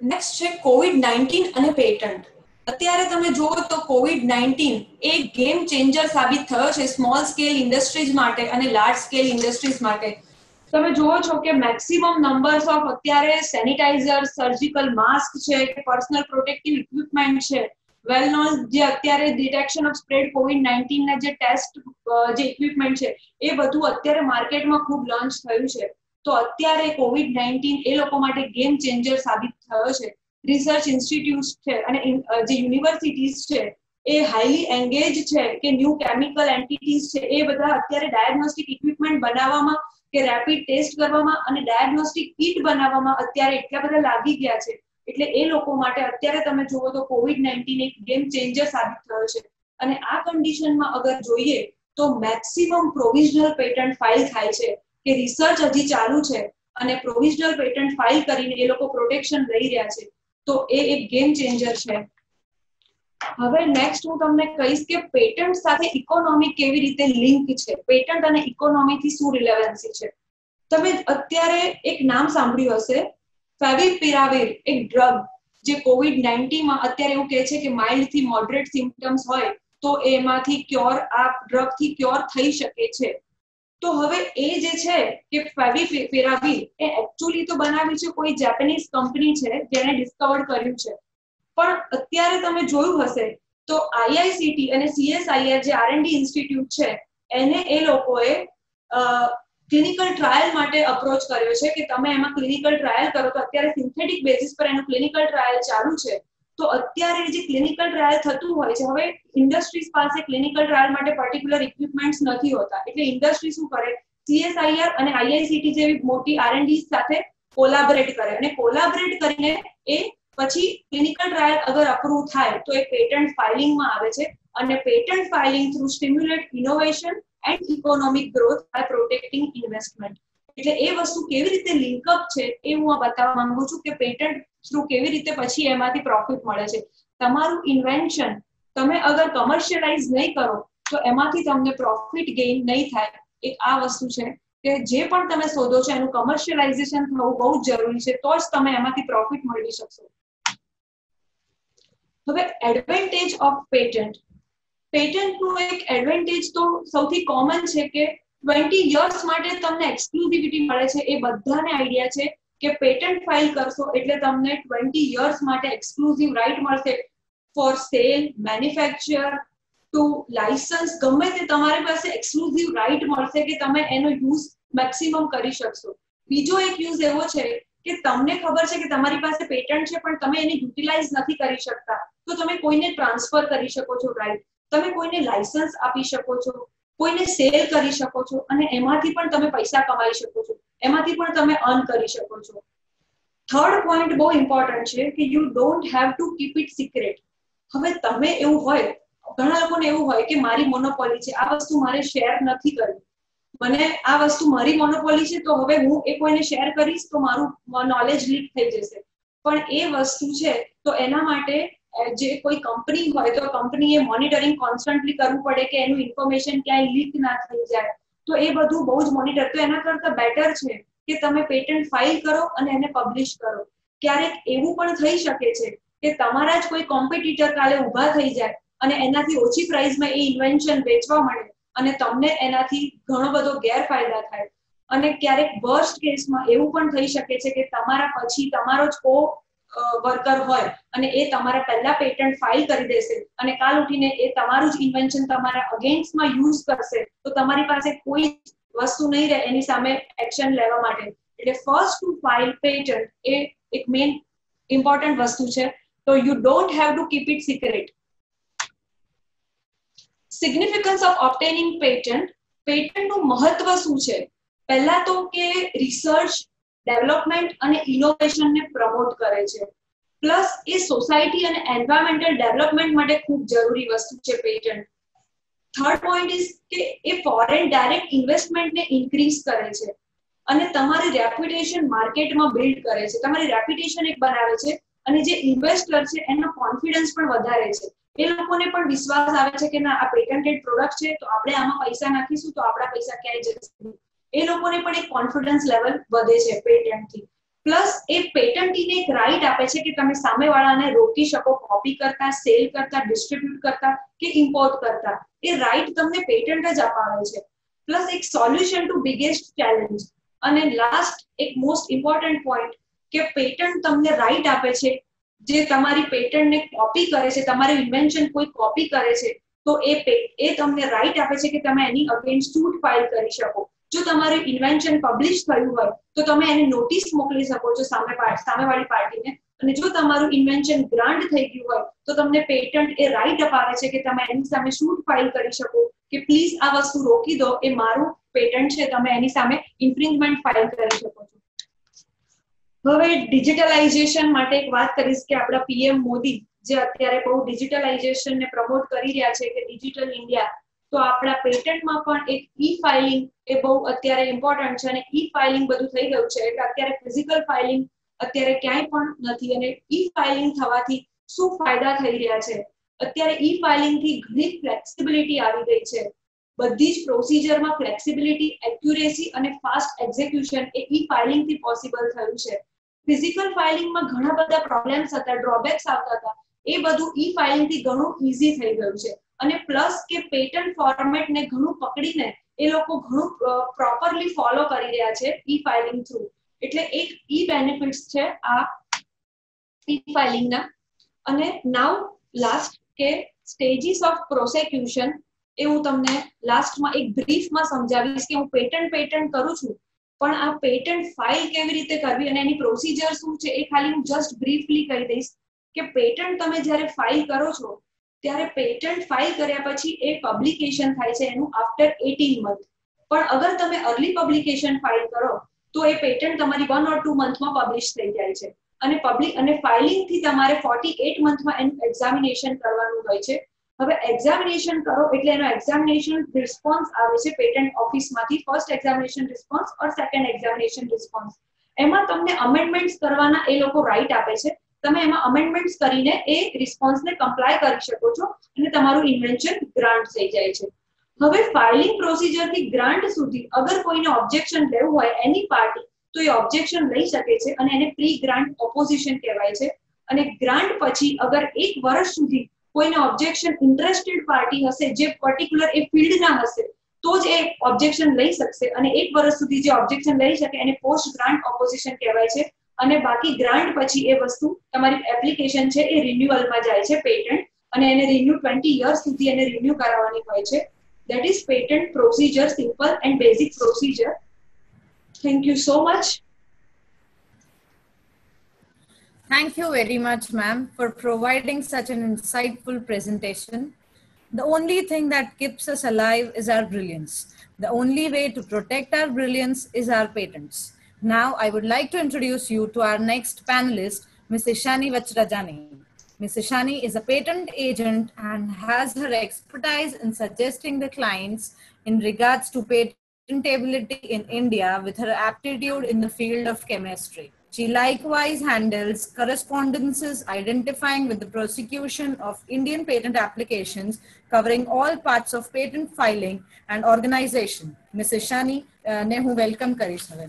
નેક્સ્ટ છે COVID-19 અને પેટન્ટ. અત્યારે તમે જુઓ તો COVID-19 એક ગેમ ચેન્જર સાબિત થયો છે સ્મોલ સ્કેલ ઇન્ડસ્ટ્રીઝ માટે અને લાર્જ સ્કેલ ઇન્ડસ્ટ્રીઝ માટે. તમે જુઓ છો કે મેક્સિમમ નંબર્સ ઓફ અત્યારે સેનિટાઇઝર, સર્જિકલ માસ્ક છે, પર્સનલ પ્રોટેક્ટિવ ઇક્વિપમેન્ટ છે, વેલ નોન જે અત્યારે ડિટેક્શન ઓફ સ્પ્રેડ COVID-19 ના જે ટેસ્ટ જે ઇક્વિપમેન્ટ છે એ બધું અત્યારે માર્કેટમાં ખૂબ લોન્ચ થયું છે. તો અત્યારે COVID-19 એ લોકો માટે ગેમ ચેન્જર સાબિત થયો છે. રિસર્ચ ઇન્સ્ટિટ્યૂટ્સ છે અને જે યુનિવર્સિટીઝ છે એ હાઈલી એન્ગેજ છે કે ન્યૂ કેમિકલ એન્ટિટીઝ છે એ બધા અત્યારે ડાયગ્નોસ્ટિક ઇક્વિપમેન્ટ બનાવવામાં કે રેપિડ ટેસ્ટ કરવામાં અને ડાયગ્નોસ્ટિક કિટ બનાવવામાં અત્યારે એટલા બધા લાગી ગયા છે. એટલે એ લોકો માટે અત્યારે તમે જુઓ તો COVID-19 એક ગેમ ચેન્જર સાબિત થયો છે. અને આ કન્ડિશનમાં અગર જોઈએ તો મેક્સિમમ પ્રોવિઝનલ પેટન્ટ ફાઇલ થાય છે કે રિસર્ચ હજી ચાલુ છે અને પ્રોવિઝનલ પેટન્ટ ફાઇલ કરીને એ લોકો પ્રોટેક્શન લઈ રહ્યા છે. તો એ એક ગેમ ચેન્જર છે. હવે નેક્સ્ટ હું તમને કહીશ કે પેટન્ટ સાથે ઇકોનોમી કેવી રીતે લિંક છે, પેટન્ટ અને ઇકોનોમીથી શું રિલેવન્સી છે. તમે અત્યારે એક નામ સાંભળ્યું હશે, ફેવિપિરાવિર, એક ડ્રગ જે COVID-19 માં અત્યારે એવું કહે છે કે માઇલ્ડ થી મોડરેટ સિમ્પટમ્સ હોય તો એમાંથી ક્યોર આ ડ્રગ થી ક્યોર થઈ શકે છે. તો હવે એ જે છે કે ફેવિપિરાવિર એ એકચ્યુઅલી તો બનાવ્યું છે કોઈ જેપનીઝ કંપની છે જેને ડિસ્કવર કર્યું છે. પણ અત્યારે તમે જોયું હશે તો IICT અને CSIR જે R&D ઇન્સ્ટિટ્યૂટ છે એને એ લોકોએ ક્લિનિકલ ટ્રાયલ માટે અપ્રોચ કર્યો છે કે તમે એમાં ક્લિનિકલ ટ્રાયલ કરો. તો અત્યારે સિન્થેટિક બેઝિસ પર એનું ક્લિનિકલ ટ્રાયલ ચાલુ છે. તો અત્યારે જે ક્લિનિકલ ટ્રાયલ થતું હોય છે, હવે ઇન્ડસ્ટ્રીઝ પાસે ક્લિનિકલ ટ્રાયલ માટે પર્ટિક્યુલર ઇક્વિપમેન્ટ્સ નથી હોતા. એટલે ઇન્ડસ્ટ્રી શું કરે, CSIR અને IICT જેવી મોટી R&D સાથે કોલાબરેટ કરે અને કોલાબરેટ કરીને એ પછી ક્લિનિકલ ટ્રાયલ અગર અપ્રૂવ થાય તો એ પેટન્ટ ફાઇલિંગમાં આવે છે. અને patent filing through stimulate innovation and economic growth by protecting investment. એટલે એ વસ્તુ કેવી રીતે લિંકઅપ છે એ હું આ બતાવવા માંગુ છું કે પેટન્ટ થ્રુ કેવી રીતે પછી એમાંથી પ્રોફિટ મળે છે. તમારું ઇન્વેન્શન તમે અગર કમર્શિયલાઇઝ નહીં કરો તો એમાંથી તમને પ્રોફિટ ગેઇન નહીં થાય. એક આ વસ્તુ છે કે જે પણ તમે શોધો છો એનું કમર્શિયલાઇઝેશન થવું બહુ જ જરૂરી છે, તો જ તમે એમાંથી પ્રોફિટ મેળવી શકશો. હવે એડવાન્ટેજ ઓફ પેટન્ટ. પેટન્ટનું એક એડવાન્ટેજ તો સૌથી કોમન છે કે 20 યર્સ માટે તમને એક્સક્લુઝિવિટી મળે છે. એ બધાને આઈડિયા છે કે પેટન્ટ ફાઇલ કરશો એટલે તમને 20 યર્સ માટે એક્સક્લુઝિવ રાઇટ મળશે for sale, manufacture to licence. ગમે તે તમારી પાસે એક્સક્લુઝિવ રાઇટ મળશે કે તમે એનો યુઝ મેક્સિમમ કરી શકશો. બીજો એક યુઝ એવો છે કે તમને ખબર છે કે તમારી પાસે પેટન્ટ છે પણ તમે એને યુટિલાઇઝ નથી કરી શકતા, તો તમે કોઈને ટ્રાન્સફર કરી શકો છો રાઇટ, તમે કોઈને લાયસન્સ આપી શકો છો, કોઈને સેલ કરી શકો છો અને એમાંથી પણ તમે પૈસા કમાઈ શકો છો, એમાંથી પણ તમે અર્ન કરી શકો છો. થર્ડ પોઈન્ટ બહુ ઇમ્પોર્ટન્ટ છે કે you don't have to keep it secret. હવે તમે એવું હોય, ઘણા લોકોને એવું હોય કે મારી મોનોપોલી છે, આ વસ્તુ મારે શેર નથી કરવી, મને આ વસ્તુ મારી મોનોપોલી છે તો હવે હું એ કોઈને શેર કરીશ તો મારું નોલેજ લીક થઈ જશે. પણ એ વસ્તુ છે તો એના માટે જે કોઈ કંપની હોય તો કંપનીએ મોનિટરિંગ કોન્સ્ટન્ટલી કરવું પડે કે એનું ઇન્ફોર્મેશન ક્યાંય લીક ના થઈ જાય. તો એ બધું બહુ જ મોનિટર. તો એના કરતા બેટર છે કે તમે પેટન્ટ ફાઇલ કરો અને એને પબ્લિશ કરો. ક્યારેક એવું પણ થઈ શકે છે કે તમારા જ કોઈ કોમ્પિટિટર કાલે ઊભા થઈ જાય અને એનાથી ઓછી પ્રાઇસમાં એ ઇન્વેન્શન વેચવા મળે અને તમને એનાથી ઘણો બધો ગેરફાયદા થાય. અને ક્યારેક વર્સ્ટ કેસમાં એવું પણ થઈ શકે છે કે તમારા પછી તમારો જ વર્કર હોય અને એ તમારા પહેલા પેટન્ટ ફાઇલ કરી દેશે અને કાલ ઉઠીને એ તમારું જ ઇન્વેન્શન તમારા અગેન્સ્ટમાં યુઝ કરશે તો તમારી પાસે કોઈ વસ્તુ નહીં રહે એની સામે એક્શન લેવા માટે. એટલે ફર્સ્ટ ટુ ફાઇલ પેટન્ટ એ એક મેઇન ઇમ્પોર્ટન્ટ વસ્તુ છે. તો you don't have to keep it secret. Significance of obtaining patent. પેટન્ટનું મહત્વ શું છે? પહેલા તો કે રિસર્ચ, ડેવલપમેન્ટ અને ઇનોવેશનને પ્રમોટ કરે છે. પ્લસ એ સોસાયટી અને એન્વાયરમેન્ટલ ડેવલપમેન્ટ માટે ખૂબ જરૂરી વસ્તુ છે પેટન્ટ. થર્ડ પોઈન્ટ ઇઝ કે એ ફોરેન ડાયરેક્ટ ઇન્વેસ્ટમેન્ટને ઇન્ક્રીઝ કરે છે અને તમારી રેપ્યુટેશન માર્કેટમાં બિલ્ડ કરે છે. તમારી રેપ્યુટેશન એક બનાવે છે અને જે ઇન્વેસ્ટર છે એનો કોન્ફિડન્સ પણ વધારે છે. એ લોકોને પણ વિશ્વાસ આવે છે કે ના આ પેટન્ટેડ પ્રોડક્ટ છે તો આપણે આમાં પૈસા નાખીશું તો આપણા પૈસા ક્યાંય જશે નહીં. એ લોકોને પણ એક કોન્ફિડન્સ લેવલ વધે છે પેટન્ટથી. પ્લસ એ પેટન્ટીને એક રાઈટ આપે છે કે તમે સામેવાળાને રોકી શકો કોપી કરતા, સેલ કરતા, ડિસ્ટ્રીબ્યુટ કરતા કે ઇમ્પોર્ટ કરતા. એ રાઈટ તમને પેટન્ટ જ અપાવે છે. પ્લસ એક સોલ્યુશન ટુ બિગેસ્ટ ચેલેન્જ. અને લાસ્ટ એક મોસ્ટ ઇમ્પોર્ટન્ટ પોઈન્ટ કે પેટન્ટ તમને રાઈટ આપે છે જે તમારી પેટન્ટને કોપી કરે છે, તમારી ઇન્વેન્શન કોઈ કોપી કરે છે તો એ તમને રાઈટ આપે છે કે તમે એની અગેન્સ્ટ સૂટ ફાઇલ કરી શકો. જો તમારું ઇન્વેન્શન પબ્લિશ થયું હોય તો તમે એને નોટિસ મોકલી શકો છો સામેવાળી પાર્ટીને. અને જો તમારું ઇન્વેન્શન ગ્રાન્ટ થઈ ગયું હોય તો તમને પેટન્ટ એ રાઈટ અપાવે છે કે તમે એની સામે સૂટ ફાઇલ કરી શકો કે પ્લીઝ આ વસ્તુ રોકી દો, એ મારું પેટન્ટ છે, તમે એની સામે ઇન્ફ્રિંજમેન્ટ ફાઇલ કરી શકો છો. હવે ડિજિટલાઇઝેશન માટે એક વાત કરીશ કે આપણા પીએમ મોદી જે અત્યારે બહુ ડિજિટલાઇઝેશનને પ્રમોટ કરી રહ્યા છે કે ડિજિટલ ઇન્ડિયા, તો આપણા પેટન્ટમાં પણ એક ઈ ફાઇલિંગ એ બહુ અત્યારે ઇમ્પોર્ટન્ટ છે અને ઈ ફાઇલિંગ બધું થઈ ગયું છે. એટલે અત્યારે ફિઝિકલ ફાઇલિંગ અત્યારે ક્યાંય પણ નથી. અને ઈ ફાઇલિંગ થવાથી શું ફાયદા થઈ રહ્યા છે? અત્યારે ઈ ફાઇલિંગ થી ઘણી ફ્લેક્સિબિલિટી આવી ગઈ છે. બધી જ પ્રોસિજરમાં ફ્લેક્સિબિલિટી, એક્યુરેસી અને ફાસ્ટ એક્ઝિક્યુશન એ ઈ ફાઇલિંગ થી પોસિબલ થયું છે. ફિઝિકલ ફાઇલિંગમાં ઘણા બધા પ્રોબ્લેમ્સ હતા, ડ્રોબેક્સ આવતા હતા. એ બધું ઈ ફાઇલિંગ થી ઘણું ઈઝી થઈ ગયું છે. અને પ્લસ કે પેટન્ટ ફોર્મેટને ઘણું પકડીને એ લોકો ઘણું પ્રોપરલી ફોલો કરી રહ્યા છે ઈ ફાઇલિંગ થ્રુ. એટલે એક ઈ બેનિફિટ્સ છે આ ઈ ફાઇલિંગના. અને નાઉ લાસ્ટ કે સ્ટેજીસ ઓફ પ્રોસિક્યુશન એ હું તમને લાસ્ટમાં એક બ્રીફમાં સમજાવીશ કે હું પેટન્ટ કરું છું પણ આ પેટન્ટ ફાઇલ કેવી રીતે કરવી અને એની પ્રોસિજર શું છે એ ખાલી હું જસ્ટ બ્રીફલી કહી દઈશ કે પેટન્ટ તમે જ્યારે ફાઇલ કરો છો ત્યારે પેટન્ટ ફાઇલ કર્યા પછી એ પબ્લિકેશન થાય છે એનું આફ્ટર 18 મંથ. પણ અગર તમે અર્લી પબ્લિકેશન ફાઇલ કરો તો એ પેટન્ટ તમારી 1 or 2 મંથમાં પબ્લિશ થઈ જાય છે. અને ફાઇલિંગ થી તમારે 48 મંથમાં એનું એક્ઝામિનેશન કરવાનું હોય છે. હવે એક્ઝામિનેશન કરો એટલે એનો એક્ઝામિનેશન રિસ્પોન્સ આવે છે પેટન્ટ ઓફિસમાંથી, ફર્સ્ટ એક્ઝામિનેશન રિસ્પોન્સ ઓર સેકન્ડ એક્ઝામિનેશન રિસ્પોન્સ. એમાં તમને અમેન્ડમેન્ટ્સ કરવાના એ લોકો રાઈટ આપે છે. તમે એમાં અમેન્ડમેન્ટ્સ કરીને એ રિસ્પોન્સને કમ્પ્લાય કરી શકો છો અને તમારું ઇન્વેન્શન ગ્રાન્ટ થઈ જાય છે. હવે ફાઇલિંગ પ્રોસિજરથી ગ્રાન્ટ સુધી અગર કોઈને ઓબ્જેક્શન લેવું હોય એની પાર્ટી તો એ ઓબ્જેક્શન લઈ શકે છે અને એને પ્રી ગ્રાન્ટ ઓપોઝિશન કહેવાય છે. અને ગ્રાન્ટ પછી અગર 1 વર્ષ સુધી કોઈને ઓબ્જેક્શન ઇન્ટરેસ્ટેડ પાર્ટી હશે જે પર્ટિક્યુલર એ ફિલ્ડના હશે તો જ એ ઓબ્જેક્શન લઈ શકશે. અને 1 વર્ષ સુધી જે ઓબ્જેક્શન લઈ શકે એને પોસ્ટ ગ્રાન્ટ ઓપોઝિશન કહેવાય છે. અને બાકી ગ્રાન્ટ પછી એ વસ્તુ તમારી એપ્લિકેશન છે એ રિન્યુઅલમાં જાય છે પેટન્ટ અને એને રિન્યુ 20 યર્સ સુધી એને રિન્યુ કરાવવાની હોય છે. That is patent procedure, simple and basic procedure. Thank you so much. Thank you very much, ma'am, for providing such an insightful presentation. The only thing that keeps us alive is our brilliance. The only way to protect our brilliance is our patents. Now, I would like to introduce you to our next panelist, Ms. Ishani Vachrajani. Ms. Ishani is a patent agent and has her expertise in suggesting the clients in regards to patentability in India with her aptitude in the field of chemistry. She likewise handles correspondences identifying with the prosecution of Indian patent applications covering all parts of patent filing and organization. Ms. Ishani, ne hu welcome karish હવે.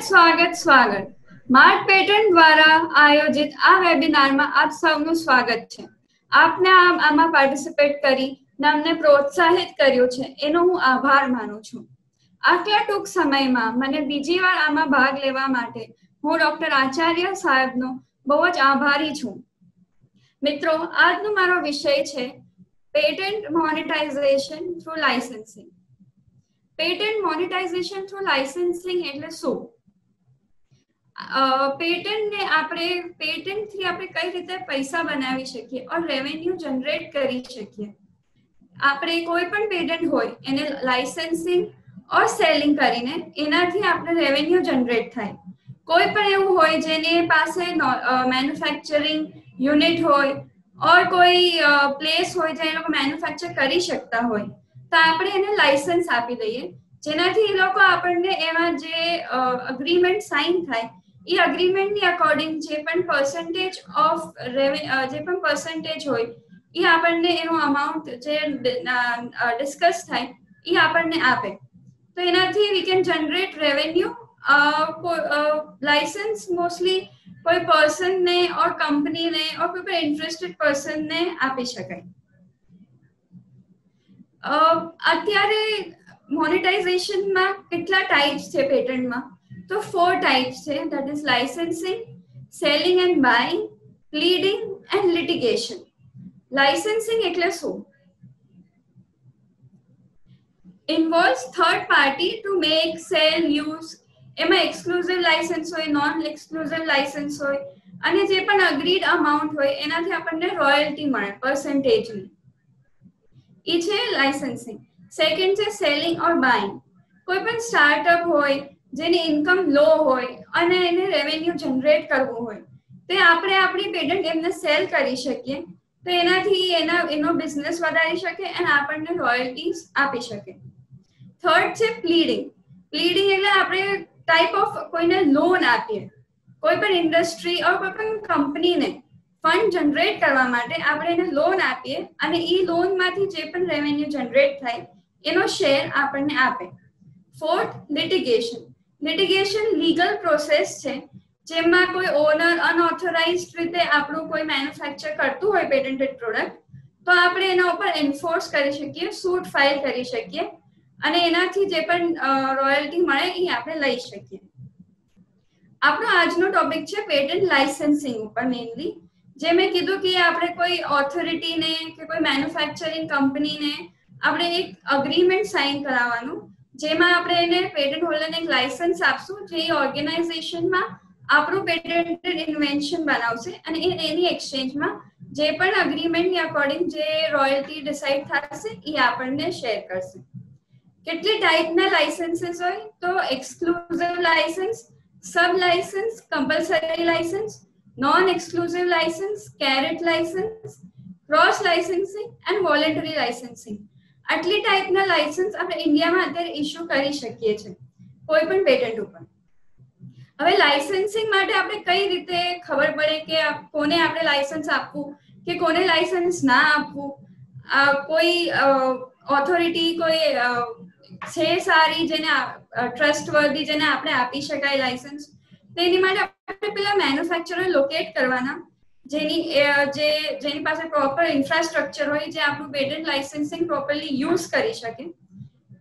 સ્વાગત. Mark patent દ્વારા આયોજિત આ વેબિનારમાં આપ સૌનું સ્વાગત છે. આપને આમાં પાર્ટિસિપેટ કરી અમને પ્રોત્સાહિત કર્યું છે એનો હું આભાર માનું છું. આટલા ટૂંક સમયમાં મને બીજી વાર આમાં ભાગ લેવા માટે હું ડોક્ટર આચાર્ય સાહેબનો બહુ જ આભારી છું. મિત્રો, આજનો મારો વિષય છે patent monetisation through licensing. Patent monetisation through licensing એટલે શું? પેટન્ટથી આપણે કઈ રીતે પૈસા બનાવી શકીએ ઓર રેવન્યુ જનરેટ કરી શકીએ. આપણે કોઈ પણ પેટન્ટ હોય એને લાઇસન્સિંગ ઓર સેલિંગ કરીને એનાથી આપણે રેવન્યુ જનરેટ થાય. કોઈ પણ એવું હોય જેની પાસે મેન્યુફેક્ચરિંગ યુનિટ હોય ઓર કોઈ પ્લેસ હોય જ્યાં એ લોકો મેન્યુફેક્ચર કરી શકતા હોય તો આપણે એને લાઇસન્સ આપી દઈએ, જેનાથી એ લોકો આપણને એમાં જે અગ્રીમેન્ટ સાઇન થાય એ અગ્રીમેન્ટની અકોર્ડિંગ જે પણ પર્સન્ટેજ ઓફ જે પણ પર્સન્ટેજ હોય એ આપણને એનું અમાઉન્ટ જે ડિસ્કસ થાય એ આપણને આપે. તો એનાથી we can generate revenue. Licence mostly કોઈ પર્સનને ઓર કંપનીને ઓર કોઈ પણ ઇન્ટરેસ્ટેડ પર્સનને આપી શકાય. અત્યારે મોનેટાઇઝેશનમાં કેટલા ટાઈપ્સ છે પેટન્ટમાં? તો 4 ટાઈપ્સ છે, that is licensing, selling and buying, pleading and litigation. Licensing એટલે શું? ઇન્વોલ્વ્સ third party to make, cell, use. એમાં એક્સક્લુઝિવ લાઇસન્સ હોય, નોન એક્સક્લુઝિવ લાઇસન્સ હોય અને જે પણ અગ્રીડ અમાઉન્ટ હોય એનાથી આપણને રોયલ્ટી મળે પર્સન્ટેજની. એ છે લાઇસન્સિંગ. સેકન્ડ છે સેલિંગ ઓર બાઇંગ. કોઈ પણ સ્ટાર્ટઅપ હોય જેની ઇન્કમ લો હોય અને એને રેવન્યુ જનરેટ કરવું હોય તે આપણે આપણી પેટન્ટ એમને સેલ કરી શકીએ તો એનાથી એનો બિઝનેસ વધારી શકે અને આપણને રોયલ્ટીઝ આપી શકે. થર્ડ છે પ્લીડિંગ. પ્લીડિંગ એટલે આપણે ટાઈપ ઓફ કોઈને લોન આપીએ, કોઈ પણ ઇન્ડસ્ટ્રી ઓર કોઈ પણ કંપનીને ફંડ જનરેટ કરવા માટે આપણે એને લોન આપીએ અને એ લોનમાંથી જે પણ રેવન્યુ જનરેટ થાય એનો શેર આપણને આપે. Fourth, litigation. Litigation legal process છે જેમાં કોઈ ઓનર અનઓથોરાઇઝ્ડ રીતે આપણું કોઈ મેન્યુફેક્ચર કરતું હોય પેટન્ટેડ પ્રોડક્ટ તો આપણે એના ઉપર એન્ફોર્સ કરી શકીએ, સૂટ ફાઇલ કરી શકીએ અને એનાથી જે પણ રોયલ્ટી મળે એ આપણે લઈ શકીએ. આપણો આજનો ટોપિક છે પેટન્ટ લાઇસન્સિંગ ઉપર મેઇનલી. જે મેં કીધું કે આપણે કોઈ ઓથોરિટીને કે કોઈ મેન્યુફેક્ચરિંગ કંપનીને આપણે એક અગ્રીમેન્ટ સાઇન કરાવવાનું જેમાં આપણે એને પેટન્ટ હોલ્ડરને એક લાઇસન્સ આપશું જે ઓર્ગેનાઇઝેશનમાં આપણું પેટેન્ટેડ ઇન્વેન્શન બનાવશે અને એની એક્સચેન્જમાં જે પણ અગ્રીમેન્ટની અકોર્ડિંગ જે રોયલ્ટી ડિસાઇડ થશે એ આપણને શેર કરશે. કેટલી ટાઈપના લાઇસન્સીસ હોય? તો exclusive licence, sub licence, compulsory licence, non exclusive licence, carat licence, cross licensing and voluntary licensing. આટલી ટાઈપના લાઇસન્સ આપણે ઇન્ડિયામાં અત્યારે ઇશ્યુ કરી શકીએ છીએ કોઈ પણ પેટન્ટ ઉપર. હવે લાઇસન્સિંગ માટે આપણે કઈ રીતે ખબર પડે કે કોને આપણે લાઇસન્સ આપવું કે કોને લાઇસન્સ ના આપવું? કોઈ ઓથોરિટી કોઈ છે સારી જેને ટ્રસ્ટવર્ધી જેને આપણે આપી શકાય લાઇસન્સ, તેની માટે આપણે પેલા મેન્યુફેક્ચરર લોકેટ કરવાના જેની પાસે પ્રોપર ઇન્ફ્રાસ્ટ્રક્ચર હોય જે આપણું પેટન્ટ લાઇસન્સિંગ પ્રોપરલી યુઝ કરી શકે.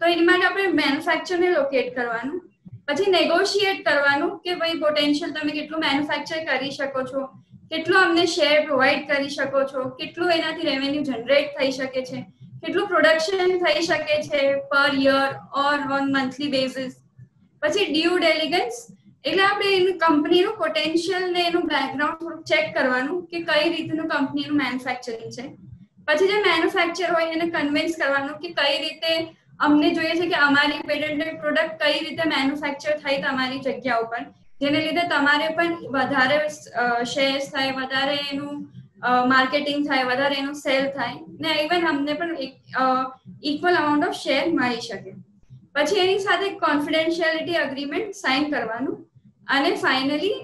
તો એની માટે આપણે મેન્યુફેક્ચરને લોકેટ કરવાનું, પછી નેગોશિએટ કરવાનું કે ભાઈ પોટેન્શિયલ તમે કેટલું મેન્યુફેક્ચર કરી શકો છો, કેટલું અમને શેર પ્રોવાઈડ કરી શકો છો, કેટલું એનાથી રેવન્યુ જનરેટ થઈ શકે છે, કેટલું પ્રોડક્શન થઈ શકે છે પર year or on monthly basis. પછી ડ્યુ ડિલિજન્સ એટલે આપણે એની કંપનીનું પોટેન્શિયલ ને એનું બેકગ્રાઉન્ડ થોડું ચેક કરવાનું કે કઈ રીતનું કંપનીનું મેન્યુફેક્ચરિંગ છે. પછી જે મેન્યુફેક્ચર હોય એને કન્વિન્સ કરવાનું કે કઈ રીતે અમને જોઈએ છે કે અમારી પેટન્ટેડ પ્રોડક્ટ કઈ રીતે મેન્યુફેક્ચર થઈ તમારી જગ્યા ઉપર, જેને લીધે તમારે પણ વધારે શેર્સ થાય, વધારે એનું માર્કેટિંગ થાય, વધારે એનું સેલ થાય ને ઇવન અમને પણ ઇક્વલ અમાઉન્ટ ઓફ શેર મળી શકે. પછી એની સાથે કોન્ફિડેન્શિયાલિટી અગ્રીમેન્ટ સાઇન કરવાનું અને ફાઇનલી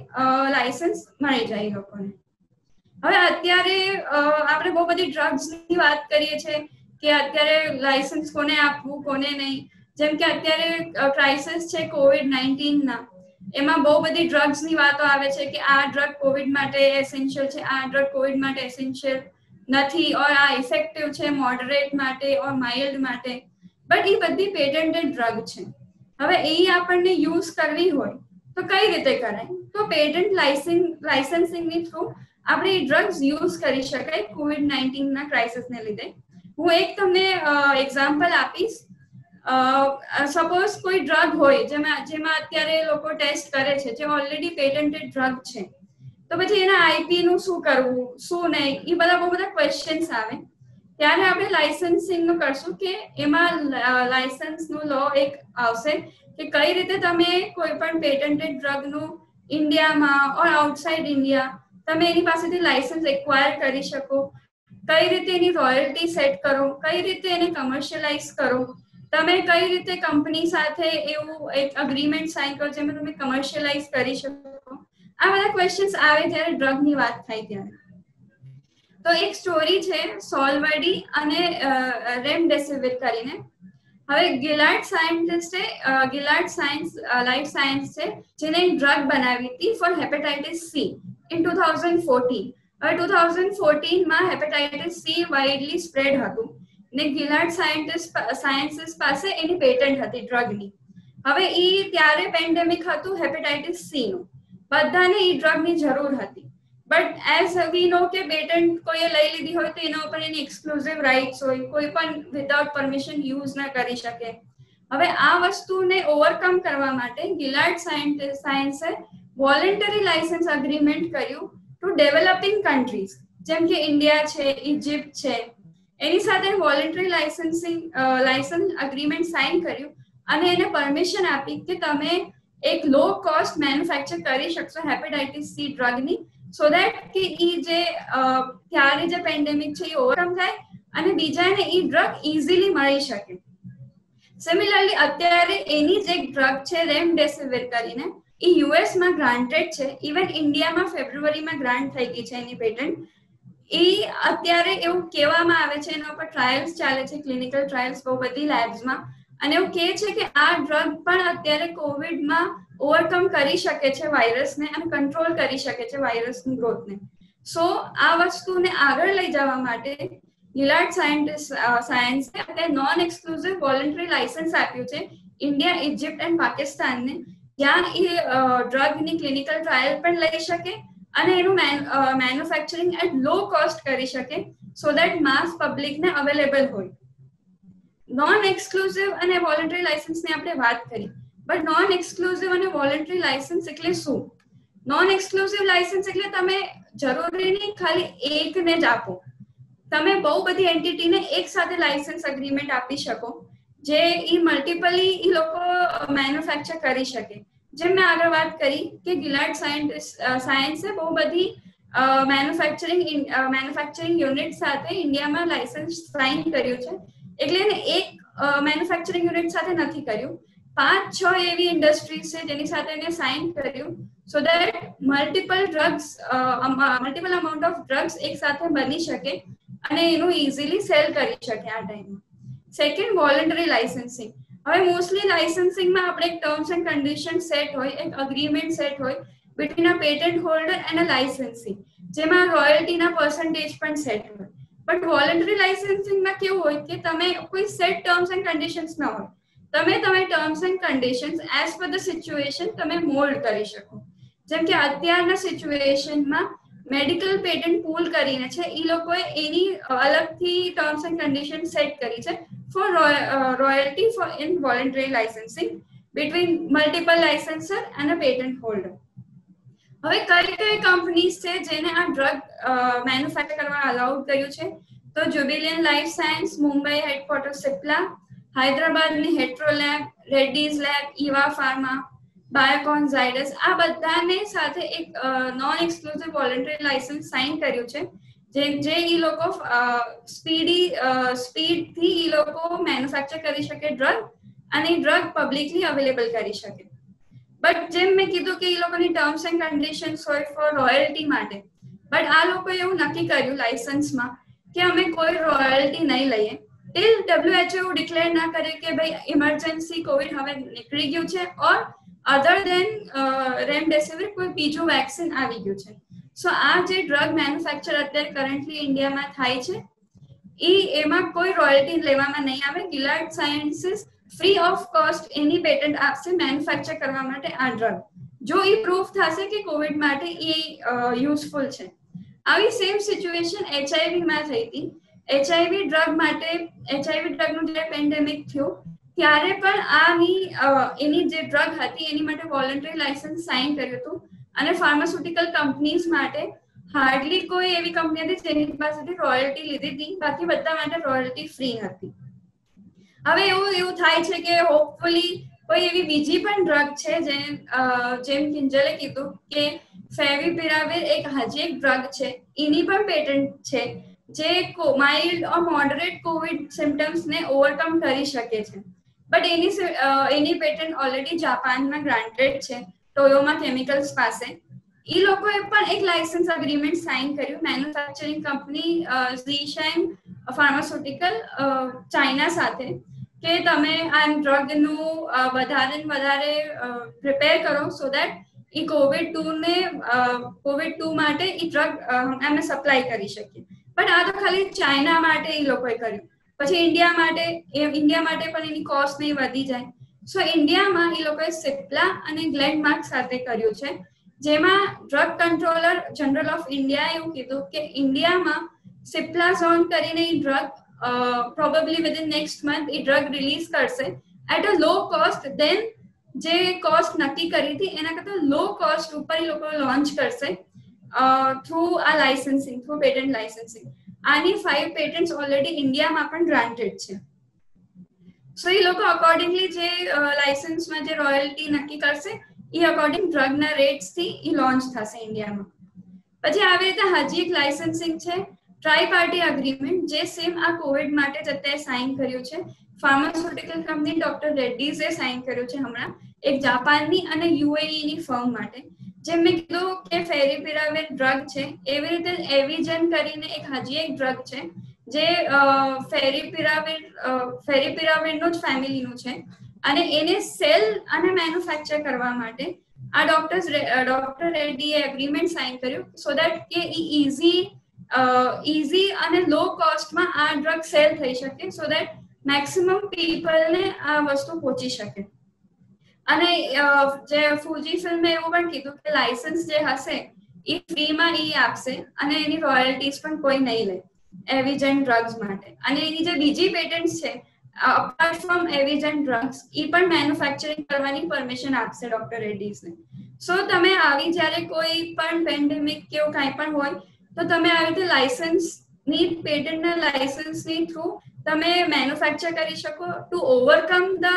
લાઇસન્સ મળી જાય લોકોને. હવે અત્યારે આપણે બહુ બધી ડ્રગ્સની વાત કરીએ છીએ કે અત્યારે લાઇસન્સ કોને આપવું કોને નહીં. જેમ કે અત્યારે ક્રાઇસિસ છે COVID-19ના, એમાં બહુ બધી ડ્રગ્સની વાતો આવે છે કે આ ડ્રગ કોવિડ માટે એસેન્શિયલ છે, આ ડ્રગ કોવિડ માટે એસેન્શિયલ નથી, ઓર આ ઇફેક્ટિવ છે મોડરેટ માટે ઓર માઇલ્ડ માટે. બટ એ બધી પેટન્ટેડ ડ્રગ છે. હવે એ આપણને યુઝ કરવી હોય તો કઈ રીતે કરાય? તો પેટન્ટ લાઇસન્સિંગની થ્રુ આપણે એ ડ્રગ્સ યુઝ કરી શકાય COVID-19ના ક્રાઇસિસને લીધે. હું એક તમને એક્ઝામ્પલ આપીશ. સપોઝ કોઈ ડ્રગ હોય જેમાં અત્યારે લોકો ટેસ્ટ કરે છે જે ઓલરેડી પેટન્ટેડ ડ્રગ છે, તો પછી એના આઈપી નું શું કરવું, શું નહીં, એ બધા બહુ બધા ક્વેશ્ચન્સ આવે. ત્યારે આપણે લાઇસન્સિંગ નું કરશું કે એમાં લાઇસન્સ નું લો એક આવશે કે કઈ રીતે તમે કોઈ પણ પેટન્ટેડ ડ્રગ નું ઇન્ડિયામાં ઓર આઉટસાઇડ ઇન્ડિયા તમે એની પાસેથી લાઇસન્સ એક્વાયર કરી શકો, કઈ રીતે એની રોયલ્ટી સેટ કરો, કઈ રીતે એને કમર્શિયલાઇઝ કરો, તમે કઈ રીતે કંપની સાથે એવું એક અગ્રીમેન્ટ સાઇન કરો જેમાં તમે કમર્શિયલાઇઝ કરી શકો. આ બધા ક્વેશ્ચન્સ આવે જ્યારે ડ્રગની વાત થાય ત્યારે. તો એક સ્ટોરી છે સોલ્વડી અને રેમડેસિવિર કરીને. હવે ગિલાર્ડ સાયન્ટિસ્ટે ગિલાર્ડ લાઈફ સાયન્સ છે જેને એક ડ્રગ બનાવી હતી ફોર હેપેટાઇટિસ સી ઇન 2014. હવે 2014 માં હેપેટાઇટિસ સી વાઇડલી સ્પ્રેડ હતું ને ગિલાર્ડ સાયન્સિસ પાસે એની પેટન્ટ હતી ડ્રગની. હવે ત્યારે પેન્ડેમિક હતું હેપેટાઇટિસ સી નું, બધાને એ ડ્રગની જરૂર હતી. બટ એઝ વી નો કે પેટન્ટ કોઈએ લઈ લીધી હોય તો એના ઉપર એની એક્સક્લુઝિવ રાઇટ્સ હોય, કોઈ પણ વિધાઉટ પરમિશન યુઝ ના કરી શકે. હવે આ વસ્તુને ઓવરકમ કરવા માટે ગિલાર્ડ સાયન્સે વોલેન્ટરી લાયસન્સ અગ્રીમેન્ટ કર્યું ટુ ડેવલપિંગ કન્ટ્રીઝ જેમ કે ઇન્ડિયા છે, ઇજિપ્ત છે, એની સાથે વોલેન્ટરી લાયસન્સ અગ્રીમેન્ટ સાઇન કર્યું અને એને પરમિશન આપી કે તમે એક લો કોસ્ટ મેન્યુફેક્ચર કરી શકશો હેપેટાઇટિસ સી ડ્રગની, સો દેટ કે જે ત્યારે જે પેન્ડેમિક છે એ ઓવરકમ થાય અને બીજાને એ ડ્રગ ઇઝીલી મળી શકે. સિમિલરલી અત્યારે એની જ એક ડ્રગ છે રેમડેસિવિર કરીને, એ યુએસ માં ગ્રાન્ટેડ છે, ઇવન ઇન્ડિયામાં ફેબ્રુઆરીમાં ગ્રાન્ટ થઈ ગઈ છે એની પેટન્ટ. એ અત્યારે એવું કહેવામાં આવે છે, એના ઉપર ટ્રાયલ્સ ચાલે છે, ક્લિનિકલ ટ્રાયલ્સ બહુ બધી લેબ્સમાં, અને એવું કહે છે કે આ ડ્રગ પણ અત્યારે કોવિડમાં ઓવરકમ કરી શકે છે વાયરસને અને કંટ્રોલ કરી શકે છે વાયરસની ગ્રોથને. સો આ વસ્તુને આગળ લઈ જવા માટે ગિલાર્ડ સાયન્સે અત્યારે નોન એક્સક્લુઝિવ વોલન્ટરી લાયસન્સ આપ્યું છે ઇન્ડિયા, ઇજિપ્ત એન્ડ પાકિસ્તાનને, જ્યાં એ ડ્રગની ક્લિનિકલ ટ્રાયલ પણ લઈ શકે અને એનું મેન્યુફેક્ચરિંગ એટ લો કોસ્ટ કરી શકે સો દેટ માસ પબ્લિકને અવેલેબલ હોય. નોન એક્સક્લુઝિવ અને વોલન્ટરી લાયસન્સની આપણે વાત કરી, બટ નોન એક્સક્લુઝિવ અને વોલન્ટરી લાયસન્સ એટલે શું? નોન એક્સક્લુઝિવ લાયસન્સ એટલે તમે જરૂરી નહીં ખાલી એકને જ આપો, તમે બહુ બધી એન્ટિટીને એક સાથે લાયસન્સ અગ્રીમેન્ટ આપી શકો જે ઈ મલ્ટિપલી ઈ લોકો મેન્યુફેક્ચર કરી શકે. જેમ મેં આગળ વાત કરી કે ગિલાર્ડ સાયન્સે બહુ બધી મેન્યુફેક્ચરિંગ યુનિટ સાથે ઇન્ડિયામાં લાયસન્સ સાઇન કર્યું છે, એટલે એને એક મેન્યુફેક્ચરિંગ યુનિટ સાથે નથી કર્યું, 5-6 એવી ઇન્ડસ્ટ્રીઝ છે જેની સાથે એને સાઇન કર્યું so that multiple amount of drugs એક સાથે બની શકે અને એનું ઇઝીલી સેલ કરી શકે આ ટાઈમમાં. Second, voluntary licensing. હવે મોસ્ટલી લાયસન્સિંગમાં આપણે એક ટર્મ્સ એન્ડ કન્ડિશન સેટ હોય, એક અગ્રીમેન્ટ સેટ હોય between a patent holder and a licensee, જેમાં રોયલ્ટીના પર્સન્ટેજ પણ સેટ હોય. બટ વોલન્ટરી લાયસન્સિંગમાં કેવું હોય કે તમે કોઈ સેટ ટર્મ્સ એન્ડ કન્ડિશન્સ ના હોય, તમે terms and conditions as per the situation તમે મોલ્ડ કરી શકો. જેમ કે અત્યારના સિચ્યુએશનમાં મેડિકલ પેટન્ટ પૂલ કરીને છે, એ લોકોએ એની અલગથી ટર્મ્સ એન્ડ કન્ડિશન સેટ કરી છે for royalty for in voluntary licensing between multiple licensor અને પેટન્ટ હોલ્ડર. હવે કઈ કંપનીઝ છે જેને આ ડ્રગ મેન્યુફેક્ચર કરવા અલાઉડ કર્યું છે? તો જ્યુબિલિયન લાઈફ સાયન્સ, મુંબઈ હેડક્વાર્ટર સિપ્લા, હૈદરાબાદની Hetero lab, Reddy's lab, Eva pharma, Biocon, Zydus, આ બધાને સાથે એક non exclusive voluntary licence sign કર્યું છે જે ઈ લોકો સ્પીડથી ઈ લોકો મેન્યુફેક્ચર કરી શકે ડ્રગ અને ડ્રગ પબ્લિકલી અવેલેબલ કરી શકે. બટ જેમ મેં કીધું કે ઈ લોકોની ટર્મ્સ એન્ડ કન્ડિશન્સ હોય ફોર રોયલ્ટી માટે, બટ આ લોકોએ એવું નક્કી કર્યું લાયસન્સમાં કે અમે કોઈ રોયલ્ટી નહીં લઈએ ટિલ WHO એવું ડિક્લેર ના કરે કે ભાઈ ઇમરજન્સી કોવિડ હવે નીકળી ગયું છે ઓર અધર દેન રેમડેસિવિર કોઈ બીજું વેક્સિન આવી ગયું છે. સો આ જે ડ્રગ મેન્યુફેક્ચર અત્યારે કરન્ટલી ઇન્ડિયામાં થાય છે એમાં કોઈ રોયલ્ટી લેવામાં નહીં આવે. Gilead sciences free of cost any patent આપશે મેન્યુફેક્ચર કરવા માટે આ ડ્રગ, જો એ પ્રૂફ થશે કે કોવિડ માટે એ યુઝફુલ છે. આવી સેમ સિચ્યુએશન HIV માં થઈ હતી. HIV ડ્રગનું જે પેન્ડેમિક થયું ત્યારે પણ એની જે ડ્રગ હતી એની માટે વોલન્ટરી લાયસન્સ સાઇન કર્યું હતું અને ફાર્માસ્યુટિકલ કંપનીઝ માટે હાર્ડલી કોઈ એવી કંપની હતી જેની પાસેથી રોયલ્ટી લીધી હતી, બાકી બધા માટે રોયલ્ટી ફ્રી હતી. હવે એવું થાય છે કે હોપફુલી કોઈ એવી બીજી પણ ડ્રગ છે જેમ કિંજલે કીધું કે ફેવિપિરાવિર એક હજી એક ડ્રગ છે, એની પણ પેટન્ટ છે જે માઇલ્ડ ઓર મોડરેટ કોવિડ સિમ્ટમ્સ ને ઓવરકમ કરી શકે છે. બટ એની પેટન્ટ ઓલરેડી જાપાનમાં ગ્રાન્ટેડ છે ટોયોમા કેમિકલ્સ પાસે. એ લોકોએ પણ એક લાયસન્સ અગ્રીમેન્ટ સાઇન કર્યું manufacturing company Zeeshan pharmaceutical China સાથે કે તમે આ ડ્રગનું વધારે ને વધારે પ્રિપેર કરો સો દેટ એ કોવિડ-2 માટે એ ડ્રગ અમે સપ્લાય કરી શકીએ. બટ આ તો ખાલી ચાઇના માટે એ લોકોએ કર્યું. પછી ઇન્ડિયા માટે પણ એની કોસ્ટ નહીં વધી જાય. સો ઇન્ડિયામાં એ લોકોએ સિપ્લા અને ગ્લેન્ડમાર્ક સાથે કર્યું છે, જેમાં ડ્રગ કંટ્રોલર જનરલ ઓફ ઇન્ડિયાએ એવું કીધું કે ઇન્ડિયામાં સિપ્લાઝોન કરીને એ drug probably within next month એ ડ્રગ રિલીઝ કરશે at a low cost then જે કોસ્ટ નક્કી કરી હતી એના કરતાં લો કોસ્ટ ઉપર એ લોકો લોન્ચ કરશે થ્રુ આ લાયસન્સિંગ, થ્રુ પેટન્ટ લાયસન્સિંગ. આની 5 પેટન્ટ્સ ઓલરેડી ઇન્ડિયામાં પણ ગ્રાન્ટેડ છે. સો એ લોકો અકોર્ડિંગલી જે લાયસન્સમાં જે રોયલ્ટી નક્કી કરશે એ અકોર્ડિંગ ડ્રગના રેટ્સથી એ લોન્ચ થશે ઇન્ડિયામાં. પછી આવી રીતે હજી એક લાયસન્સિંગ છે ટ્રાય પાર્ટી અગ્રીમેન્ટ, જે સેમ આ કોવિડ માટે જ અત્યારે સાઇન કર્યું છે. ફાર્માસ્યુટિકલ કંપની ડોક્ટર રેડ્ડીઝે સાઇન કર્યું છે હમણાં, એક જાપાનની અને યુએઈની ફર્મ માટે. જેમ મેં કીધું કે ફેવિપિરાવિર ડ્રગ છે, એવી રીતે એવિજન કરીને એક હજી એક ડ્રગ છે જે ફેવિપિરાવિરનું જ ફેમિલીનું છે અને એને સેલ અને મેન્યુફેક્ચર કરવા માટે આ ડોક્ટર રેડ્ડીએ એગ્રીમેન્ટ સાઇન કર્યું સો દેટ કે ઇઝી અને લો કોસ્ટમાં આ ડ્રગ સેલ થઈ શકે, સો દેટ મેક્સિમમ પીપલને આ વસ્તુ પહોંચી શકે. અને જે ફૂજી ફિલ્મે એવું પણ કીધું કે લાયસન્સ જે હશે એ ફ્રીમાં એ આપશે અને એની રોયલ્ટીઝ પણ કોઈ નહીં લે એવિજન ડ્રગ્સ માટે. અને એની જે બીજી પેટન્ટ છે અપાર્ટ ફ્રોમ એવિજન ડ્રગ્સ એ પણ મેન્યુફેક્ચરિંગ કરવાની પરમિશન આપશે ડોક્ટર રેડ્ડીઝને. સો તમે આવી જ્યારે કોઈ પણ પેન્ડેમિક કે એવું કાંઈ પણ હોય તો તમે આવી રીતે લાયસન્સની પેટન્ટના લાયસન્સની થ્રુ તમે મેન્યુફેક્ચર કરી શકો to overcome the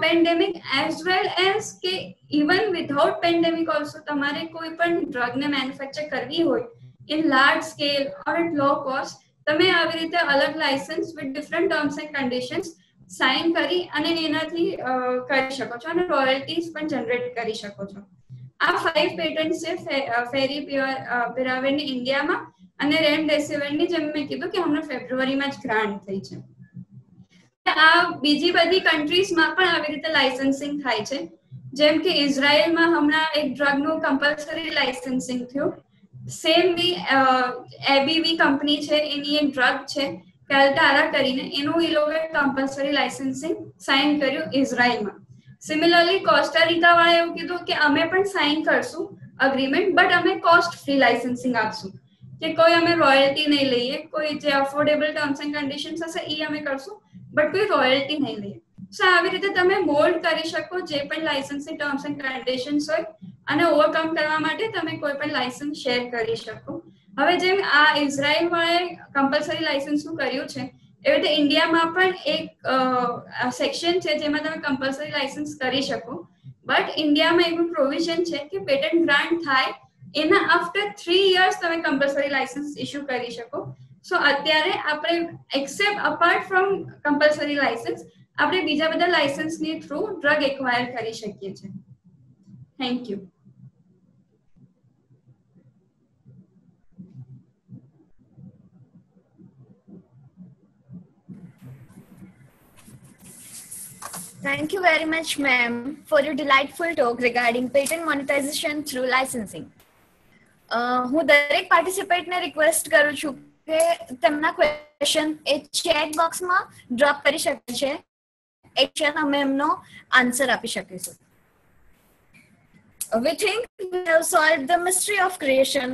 pandemic as well as કે ઇવન વિધાઉટ પેન્ડેમિક ઓલ્સો તમારે કોઈ પણ ડ્રગને મેન્યુફેક્ચર કરવી હોય in large scale or at low cost, તમે આવી રીતે અલગ licence with different terms and conditions sign કરી અને એનાથી કરી શકો છો અને રોયલ્ટીઝ પણ જનરેટ કરી શકો છો. આ 5 પેટન્ટ છે ફેવિપિરાવિરની ઇન્ડિયામાં અને રેમડેસિવિરની, જેમ મેં કીધું કે હમણાં ફેબ્રુઆરીમાં જ ગ્રાન્ટ થઈ છે. આ બીજી બધી કન્ટ્રીઝમાં પણ આવી રીતે લાયસન્સિંગ થાય છે. જેમ કે ઇઝરાયલમાં હમણાં એક ડ્રગનું કમ્પલસરી લાયસન્સિંગ થયું. સેમ બી એબીવી કંપની છે, એની એક ડ્રગ છે કેલ્ટારા કરીને, એનું એ લોકોએ કમ્પલસરી લાયસન્સિંગ સાઇન કર્યું ઇઝરાયલમાં. સિમિલરલી કોસ્ટારિકા વાળાએ એવું કીધું કે અમે પણ સાઇન કરશું અગ્રીમેન્ટ, બટ અમે કોસ્ટ ફ્રી લાયસન્સિંગ આપશું, કે કોઈ અમે રોયલ્ટી નહીં લઈએ, કોઈ જે અફોર્ડેબલ ટર્મ્સ એન્ડ કન્ડિશન્સ હશે એ અમે કરશું બટ કોઈ રોયલ્ટી નહીં લઈએ. સો આવી રીતે તમે મોલ્ડ કરી શકો જે પણ લાયસન્સની ટર્મ્સ એન્ડ કન્ડિશન્સ હોય અને ઓવરકમ કરવા માટે તમે કોઈ પણ લાયસન્સ શેર કરી શકો. હવે જેમ આ ઇઝરાયલ વાળાએ કમ્પલસરી લાયસન્સનું કર્યું છે એવી રીતે ઇન્ડિયામાં પણ એક સેક્શન છે જેમાં તમે કમ્પલસરી લાયસન્સ કરી શકો. બટ ઇન્ડિયામાં એવું પ્રોવિઝન છે કે પેટન્ટ ગ્રાન્ટ થાય એના આફ્ટર 3 years તમે કમ્પલસરી લાયસન્સ ઇસ્યુ કરી શકો. સો અત્યારે આપણે accept apart from compulsory licence આપણે બીજા બધા લાયસન્સની થ્રુ ડ્રગ એક્વાયર કરી શકીએ છીએ. Thank you. Thank you very much, ma'am, for your delightful talk regarding patent monetization through licensing. હું દરેક પાર્ટિસિપેન્ટને રિક્વેસ્ટ કરું છું કે તેમના ક્વેશ્ચન એ ચેટ બોક્સમાં ડ્રોપ કરી શકે છે. એક્શન અમે એમનો આન્સર આપી શકીશું. We think we have solved the mystery of creation.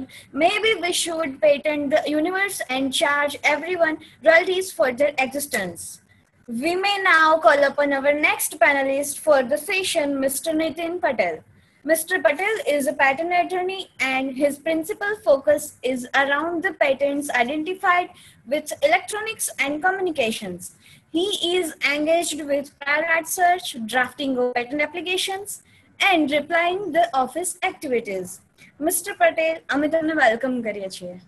Maybe we should patent the universe and charge everyone royalties for their existence. We may now call upon our next panelist for the session, Mr. Nitin Patel. Mr. Patel is a patent attorney and his principal focus is around the patents identified with electronics and communications. He is engaged with prior art search, drafting of patent applications, and replying the office activities. Mr. Patel, અમે તમને welcome કરીએ છીએ.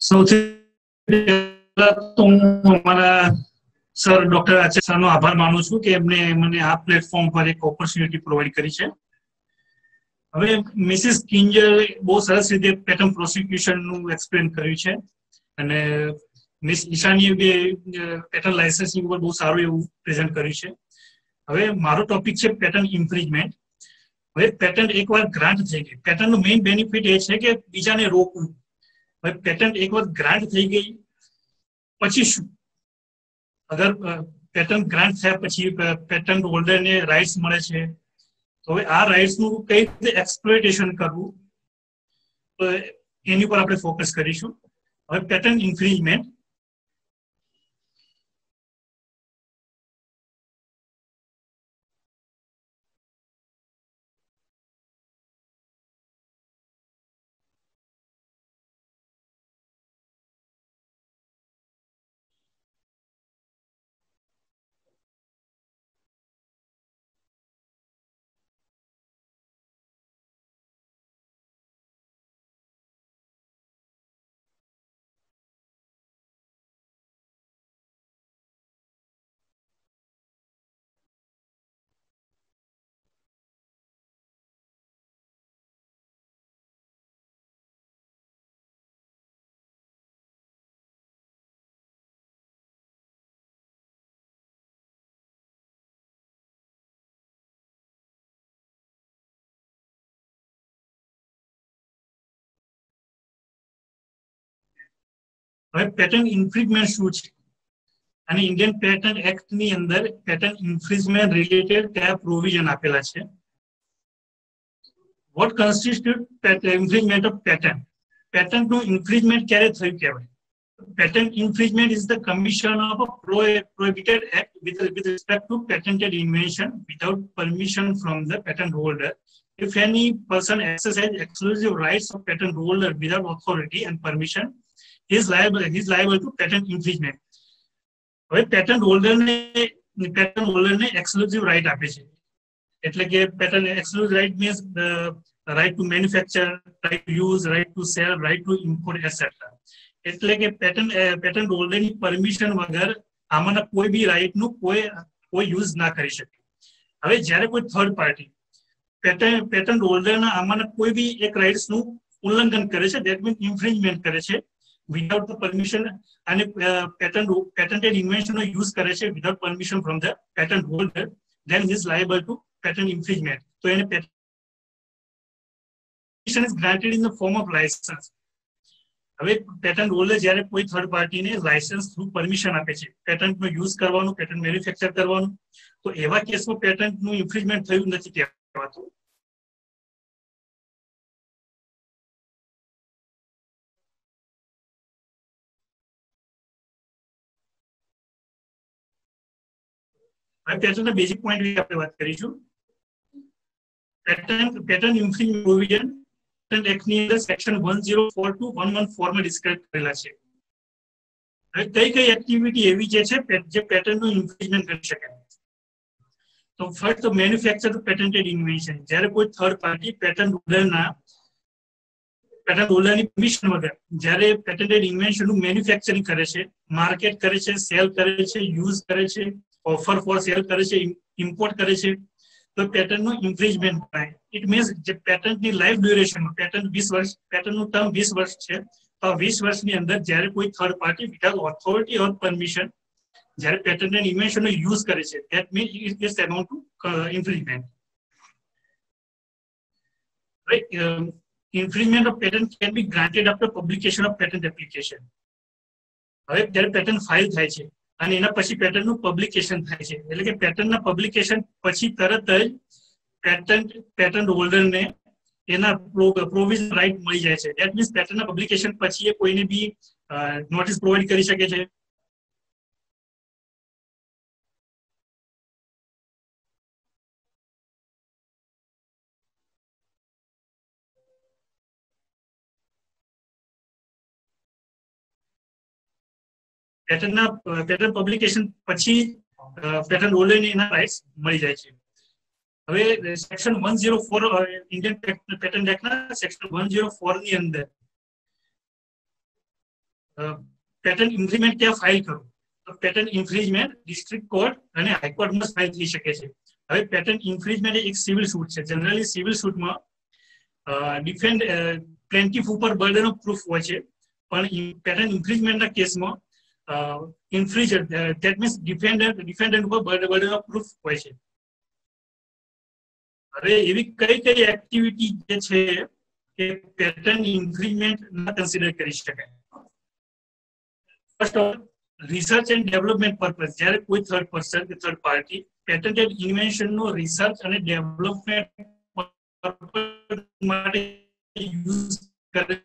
સૌથી પહેલા તો હું અમારા sir doctor Acharya સરનો આભાર માનું છું કે એમને મને આ પ્લેટફોર્મ પર એક ઓપોર્ચ્યુનિટી પ્રોવાઈડ કરી છે. હવે મિસિસ કિંજલ બહુ સરસ રીતે પેટર્ન પ્રોસિક્યુશનનું એક્સપ્લેન કર્યું છે અને મિસ ઈશાનીએ બી પેટર્ન લાયસન્સિંગ ઉપર બહુ સારું એવું પ્રેઝન્ટ કર્યું છે. હવે મારો ટોપિક છે પેટર્ન ઇન્ફ્રિંજમેન્ટ. હવે પેટન્ટ એકવાર ગ્રાન્ટ થઈ ગઈ, પેટર્નનું મેઇન બેનિફિટ એ છે કે બીજાને રોકવું. હવે પેટન્ટ એક વખત ગ્રાન્ટ થઈ ગઈ પછી શું? અગર પેટન્ટ ગ્રાન્ટ થયા પછી પેટન્ટ હોલ્ડરને રાઇટ્સ મળે છે, તો હવે આ રાઇટ્સનું કઈ રીતે એક્સપ્લોઇટેશન કરવું તો એની પર આપણે ફોકસ કરીશું. હવે પેટન્ટ ઇન્ફ્રિંજમેન્ટ. હવે પેટન્ટ ઇન્ફ્રિંજમેન્ટ શું છે અને ઇન્ડિયન પેટન્ટ એક્ટ ની અંદર પેટન્ટ ઇન્ફ્રિંજમેન્ટ રિલેટેડ કયા પ્રોવિઝન આપેલા છે? What constitute infringement of patent? Patent નું ઇન્ફ્રિંજમેન્ટ ક્યારે થયું કહેવાય? Patent infringement is the commission of a prohibited act with respect to patented invention without permission from the patent holder. If any person exercises exclusive rights of patent holder without authority and permission, he is liable to patent infringement. હવે patent હોલ્ડરને exclusive right આપે છે, એટલે કે patent exclusive right means right to manufacture, right to use, right to sell, right to import etcetera. એટલે કે patent હોલ્ડરની permission વગર આમાંના કોઈ બી રાઇટનું કોઈ યુઝ ના કરી શકે. હવે જ્યારે કોઈ થર્ડ પાર્ટી પેટન્ટ હોલ્ડરના આમાંના કોઈ બી એક રાઇટ્સનું ઉલ્લંઘન કરે છે, ધેટ મીન્સ ઇન્ફ્રિંજમેન્ટ કરે છે without the permission and patented invention નો યુઝ કરે છે without permission from the patent holder, then he is liable to patent infringement. So any permission is granted in the form of license. હવે patent holder જ્યારે કોઈ third પાર્ટીને licence through permission આપે છે પેટન્ટનો use કરવાનું, patent manufacture કરવાનું, તો એવા કેસમાં પેટન્ટનું ઇન્ફ્રિંજમેન્ટ થયું નથી કહેવાતું. પેટન્ટના બેઝિક પોઈન્ટ વિશે આપણે વાત કરીશું. પેટન્ટ ઇન્ફ્રિંજમેન્ટ પ્રોવિઝન પેટન્ટ એક્ટની અંદર સેક્શન 104 માં ડિસ્ક્રાઇબ કરેલા છે. હવે કઈ એક્ટિવિટી એવી જે પેટન્ટનું ઇન્ફ્રિંજમેન્ટ કરી શકે? તો ફર્સ્ટ મેન્યુફેક્ચર પેટેન્ટેડ ઇન્વેન્શન. જ્યારે કોઈ થર્ડ પાર્ટી પેટન્ટ હોલ્ડરની પરમિશન વગર જ્યારે પેટેન્ટેડ ઇન્વેન્શનનું મેન્યુફેક્ચરિંગ કરે છે, માર્કેટ કરે છે, સેલ કરે છે, યુઝ કરે છે, ઓફર ફોર સેલ કરે છે, ઇમ્પોર્ટ કરે છે, તો પેટન્ટનું ઇન્ફ્રિંજમેન્ટ થાય. ઇટ મીન્સ જે પેટન્ટની લાઈફ ડ્યુરેશન, પેટન્ટ 20 વર્ષ, પેટન્ટનું ટર્મ 20 વર્ષ છે, તો 20 વર્ષની અંદર જ્યારે કોઈ third party without authority or permission જ્યારે પેટન્ટ એન્ડ ઇન્વેન્શન નો યુઝ કરે છે that means it is amount to infringement. Right? Infringement of patent can be granted after publication of patent application. હવે જ્યારે પેટન્ટ ફાઇલ થાય છે અને એના પછી પેટન્ટનું પબ્લિકેશન થાય છે, એટલે કે પેટન્ટના પબ્લિકેશન પછી તરત જ પેટન્ટ હોલ્ડરને એના પ્રોવિઝન રાઇટ મળી જાય છે. ધેટ મીન્સ પેટન્ટના પબ્લિકેશન પછી એ કોઈને બી નોટિસ પ્રોવાઈડ કરી શકે છે. પેટન્ટ પબ્લિકેશન પછી પેટન્ટ હોલ્ડરને એના રાઇટ્સ મળી જાય છે. હવે સેક્શન 104 ઇન્ડિયન પેટન્ટ એક્ટના સેક્શન 104 ની અંદર પેટન્ટ ઇન્ફ્રિંજમેન્ટ ક્યાં ફાઇલ કરવું, તો પેટન્ટ ઇન્ફ્રિંજમેન્ટ ડિસ્ટ્રિક્ટ કોર્ટ અને હાઈકોર્ટમાં ફાઇલ થઈ શકે છે. હવે પેટન્ટ ઇન્ફ્રિંજમેન્ટ એક સિવિલ સૂટ છે. જનરલી સિવિલ સૂટમાં ડિફેન્ડ પ્લેન્ટિફ ઉપર બર્ડન ઓફ પ્રૂફ હોય છે, પણ પેટન્ટ ઇન્ફ્રિંજમેન્ટના કેસમાં ઇન્ફ્રિંજર ધેટ મીન્સ ડિફેન્ડન્ટ ઉપર બર્ડન ઓફ પ્રૂફ હોય છે. હવે એવી કઈ એક્ટિવિટી જે છે કે પેટન્ટ ઇન્ફ્રિંજમેન્ટ ના કન્સિડર કરી શકાય. First of research and development purpose, જ્યારે કોઈ થર્ડ પર્સન કે થર્ડ પાર્ટી પેટન્ટેડ ઇન્વેન્શન નો રિસર્ચ અને ડેવલપમેન્ટ માટે યુઝ કરે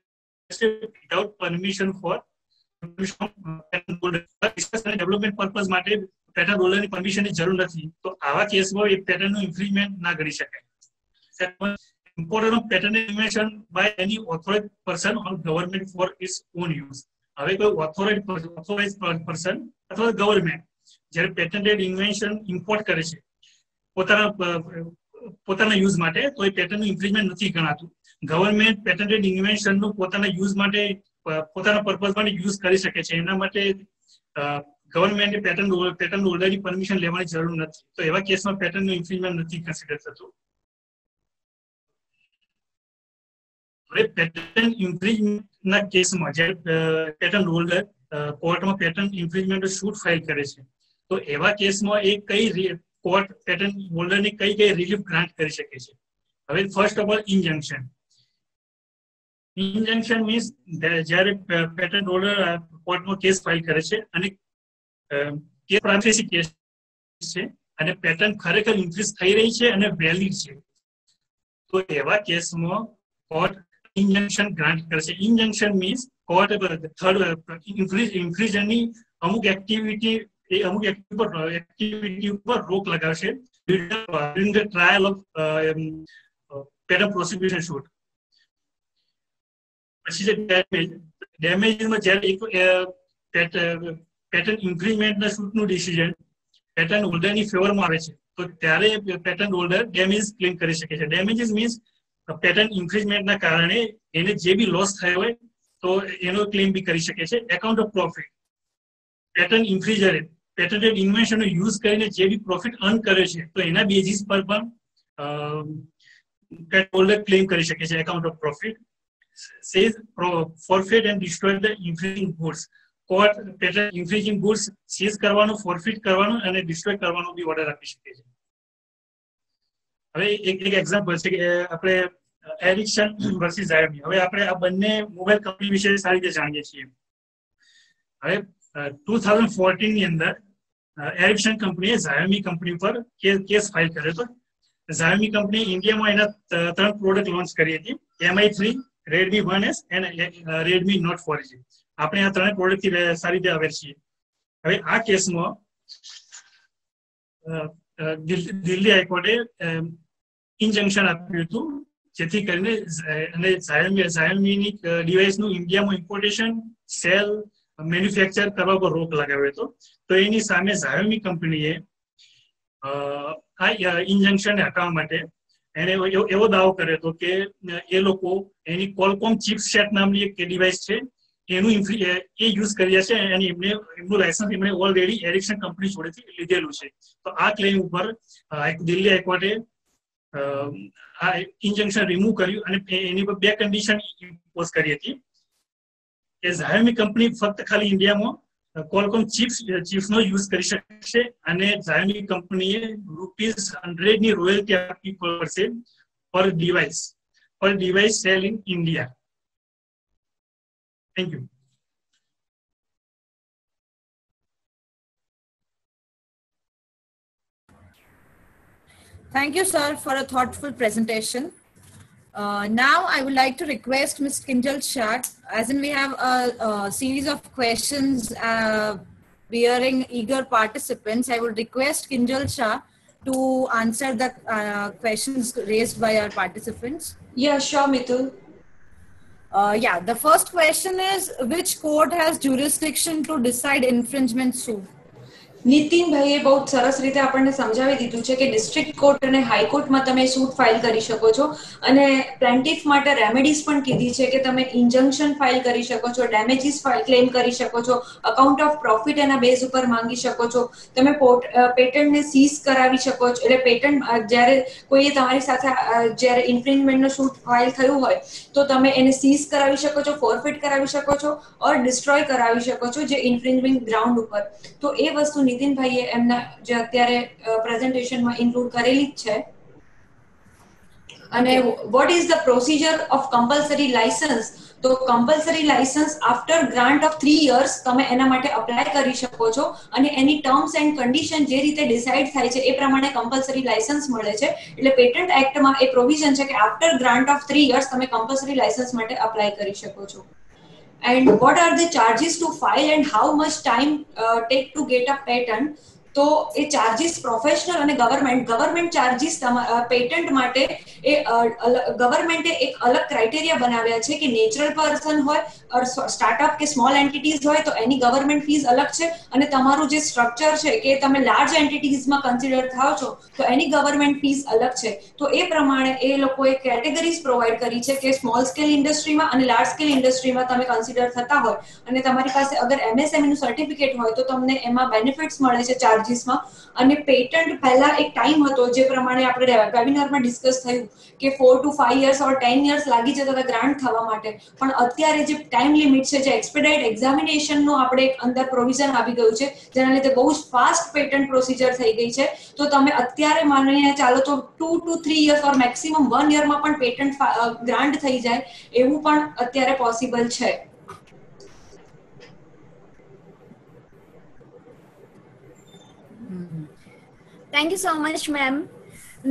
છે without permission for patent holder. Research અને ડેવલપમેન્ટ પર્પઝ માટે પેટન્ટ હોલ્ડરની પરમિશનની જરૂર નથી, તો આવા કેસમાં એ પેટન્ટનું ઇન્ફ્રિંજમેન્ટ ના કરી શકાય. Importance of patent invention by any authorized person or government for its own use. હવે કોઈ authorized person અથવા ગવર્મેન્ટ જ્યારે પેટન્ટેડ ઇન્વેન્શન ઇમ્પોર્ટ કરે છે પોતાના યુઝ માટે, તો એ પેટન્ટનું ઇન્ફ્રિંજમેન્ટ નથી ગણાતું. ગવર્મેન્ટ પેટન્ટેડ ઇન્વેન્શનનું પોતાના યુઝ માટે પોતાના પર્પઝ માટે યુઝ કરી શકે છે. એના માટે ગવર્મેન્ટે પેટન્ટ હોલ્ડરની પરમિશન લેવાની જરૂર નથી, તો એવા કેસમાં પેટન્ટનું ઇન્ફ્રિંજમેન્ટ નથી કન્સિડર થતું. હવે પેટન્ટ ઇન્ફ્રિંજમેન્ટના કેસમાં જ્યારે પેટન્ટ હોલ્ડર કોર્ટમાં પેટન્ટ ઇન્ફ્રિંજમેન્ટ સૂટ ફાઇલ કરે છે, તો એવા કેસમાં એ કોર્ટ પેટન્ટ હોલ્ડરને કઈ રિલીફ ગ્રાન્ટ કરી શકે છે. હવે ફર્સ્ટ ઓફ ઓલ ઇન્જંક્શન. ઇન્જંક્શન મીન્સ જ્યારે પેટન્ટ હોલ્ડર કોર્ટમાં કેસ ફાઇલ કરે છે અને કેસ છે અને પેટન્ટ ખરેખર ઇન્ફ્રિંજ થઈ રહી છે અને વેલિડ છે, તો એવા કેસમાં કોર્ટ ઇન્જંક્શન ગ્રાન્ટ કરે છે. ઇન્જંક્શન મીન્સ કોર્ટ ઇન્ફ્રિંજરની અમુક એક્ટિવિટી ઉપર રોક લગાવશે during the trial of patent prosecution suit. પછી જે ડેમેજમાં જ્યારે એક પેટન્ટ ઇન્ફ્રિંજમેન્ટના સૂટનું ડિસિઝન પેટન્ટ હોલ્ડરની ફેવરમાં આવે છે, તો ત્યારે પેટન્ટ હોલ્ડર ડેમેજ ક્લેમ કરી શકે છે. ડેમેજીસ મીન્સ પેટન્ટ ઇન્ફ્રિંજમેન્ટના કારણે એને જે બી લોસ થયો હોય તો એનો ક્લેમ બી કરી શકે છે. એકાઉન્ટ ઓફ પ્રોફિટ, પેટન્ટ ઇન્ફ્રિંજરે પેટન્ટેડ ઇન્વેન્શનનો યુઝ કરીને જે બી પ્રોફિટ અર્ન કરે છે, તો એના બેઝિસ પર પણ પેટન્ટ હોલ્ડર ક્લેમ કરી શકે છે. Account of profit says forfeit and destroy the infringing goods. Court patent infringing goods seize કરવાનું, ફોરફિટ કરવાનું અને ડિસ્ટ્રોય કરવાનો બી ઓર્ડર આપી શકે છે. હવે એક એક્ઝામ્પલ છે કે આપણે એરિક્સન વર્સિસ ઝાયોમી. હવે આપણે આ બંને મોબાઈલ કંપની વિશે સારી રીતે જાણીએ છીએ. હવે 2014 ની અંદર એરિક્સન કંપનીએ ઝાયોમી કંપની પર કેસ ફાઇલ કર્યો હતો. ઝાયોમી કંપની ઇન્ડિયામાં એના 3 પ્રોડક્ટ લોન્ચ કરી હતી, MI3, Redmi 1S અને Redmi Note 4G. આપણે આ 3 પ્રોડક્ટથી સારી રીતે અવેર છીએ. હવે આ કેસમાં દિલ્હી હાઈકોર્ટે ઇન્જંક્શન આપ્યું હતું, જેથી કરીને ઝાયોમીની ડિવાઇસનું ઇન્ડિયામાં ઇમ્પોર્ટેશન, સેલ, મેન્યુફેક્ચર કરવા પર રોક લગાવ્યો હતો. તો એની સામે ઝાયોમી કંપનીએ આ ઇન્જંક્શનને હટાવવા માટે એને એવો દાવો કર્યો હતો કે એ લોકો એની કોલકોમ ચિપસેટ નામની એક ડિવાઇસ છે એનું એ યુઝ કર્યા છે અને એમનું લાયસન્સ એમણે ઓલરેડી એરિક્સન કંપની જોડેથી લીધેલું છે. તો આ ક્લેમ ઉપર દિલ્હી હાઈકોર્ટે આ ઇન્જંક્શન રિમૂવ કર્યું અને એની પર 2 કન્ડિશન ઇમ્પોઝ કરી હતી કે ઝાયોમી કંપની ફક્ત ખાલી ઇન્ડિયામાં Qualcomm chips નો યુઝ કરી શકશે અને Xiaomi કંપનીએ ₹100 ની રોયલ્ટી આપવી પડશે પર device cell in India. Thank you. Thank you, sir, for a thoughtful presentation. Now, I would like to request Ms. Kinjal Shah, as in we have a series of questions bearing eager participants. I would request Kinjal Shah to answer the questions raised by our participants. Yeah, sure, Mitul. Yeah, the first question is, which court has jurisdiction to decide infringement suit? નીતિનભાઈએ બહુ સરસ રીતે આપણને સમજાવી દીધું છે કે district court અને હાઈકોર્ટમાં તમે સૂટ ફાઇલ કરી શકો છો અને પ્લેન્ટિફ માટે રેમેડીઝ પણ કીધી છે કે તમે ઇન્જંક્શન ફાઇલ કરી શકો છો, ડેમેજીસ ક્લેમ કરી શકો છો, અકાઉન્ટ ઓફ પ્રોફિટ એના બેઝ ઉપર માંગી શકો છો, તમે પેટન્ટને સીઝ કરાવી શકો છો. એટલે પેટન્ટ જ્યારે કોઈએ તમારી સાથે જ્યારે ઇન્ફ્રિંજમેન્ટનો સૂટ ફાઇલ થયું હોય તો તમે એને સીઝ કરાવી શકો છો, ફોરફિટ કરાવી શકો છો ઓર ડિસ્ટ્રોય કરાવી શકો છો જે ઇન્ફ્રિંજમેન્ટ ગ્રાઉન્ડ ઉપર. તો એ વસ્તુ નીતિનભાઈએ એમના જે અત્યારે પ્રેઝન્ટેશનમાં ઇન્ક્લુડ કરેલી જ છે. અને what is the procedure of compulsory licence? તો compulsory licence after grant of 3 years તમે એના માટે અપ્લાય કરી શકો છો અને એની ટર્મ્સ એન્ડ કન્ડિશન જે રીતે ડિસાઇડ થાય છે એ પ્રમાણે કમ્પલસરી લાયસન્સ મળે છે. એટલે પેટન્ટ એક્ટમાં એ પ્રોવિઝન છે કે આફ્ટર ગ્રાન્ટ ઓફ 3 years તમે કમ્પલસરી લાયસન્સ માટે અપ્લાય કરી શકો છો. And what are the charges to file and how much time take to get a patent? તો એ ચાર્જીસ પ્રોફેશનલ અને ગવર્મેન્ટ ચાર્જીસ પેટન્ટ માટે એ ગવર્મેન્ટે એક અલગ ક્રાઇટેરિયા બનાવ્યા છે કે નેચરલ પર્સન હોય સ્ટાર્ટઅપ કે સ્મોલ એન્ટિટીઝ હોય તો એની ગવર્મેન્ટ ફીસ અલગ છે અને તમારું જે સ્ટ્રક્ચર છે કે તમે લાર્જ એન્ટિટીઝમાં કન્સિડર થાવ છો તો એની ગવર્મેન્ટ ફીસ અલગ છે. તો એ પ્રમાણે એ લોકોએ કેટેગરીઝ પ્રોવાઈડ કરી છે કે સ્મોલ સ્કેલ ઇન્ડસ્ટ્રીમાં અને લાર્જ સ્કેલ ઇન્ડસ્ટ્રીમાં તમે કન્સિડર થતા હોય અને તમારી પાસે અગર MSME નું સર્ટિફિકેટ હોય તો તમને એમાં બેનિફિટ્સ મળે છે ચાર્જીસમાં. અને પેટન્ટ પહેલા એક ટાઈમ હતો જે પ્રમાણે આપણે વેબિનારમાં ડિસ્કસ થયું કે 4 to 5 years or 10 years લાગી જતા હતા ગ્રાન્ટ થવા માટે, પણ અત્યારે જે ટાઈમ લિમિટ છે જે એક્સપેડાઇટ એક્ઝામિનેશનનો આપણે એક અંદર પ્રોવિઝન આવી ગયું છે જેના લીધે બહુ જ ફાસ્ટ પેટન્ટ પ્રોસિજર થઈ ગઈ છે. તો તમે અત્યારે માનીને ચાલો તો 2 to 3 years or maximum 1 year માં પણ પેટન્ટ ગ્રાન્ટ થઈ જાય એવું પણ અત્યારે પોસિબલ છે. Thank you so much, ma'am.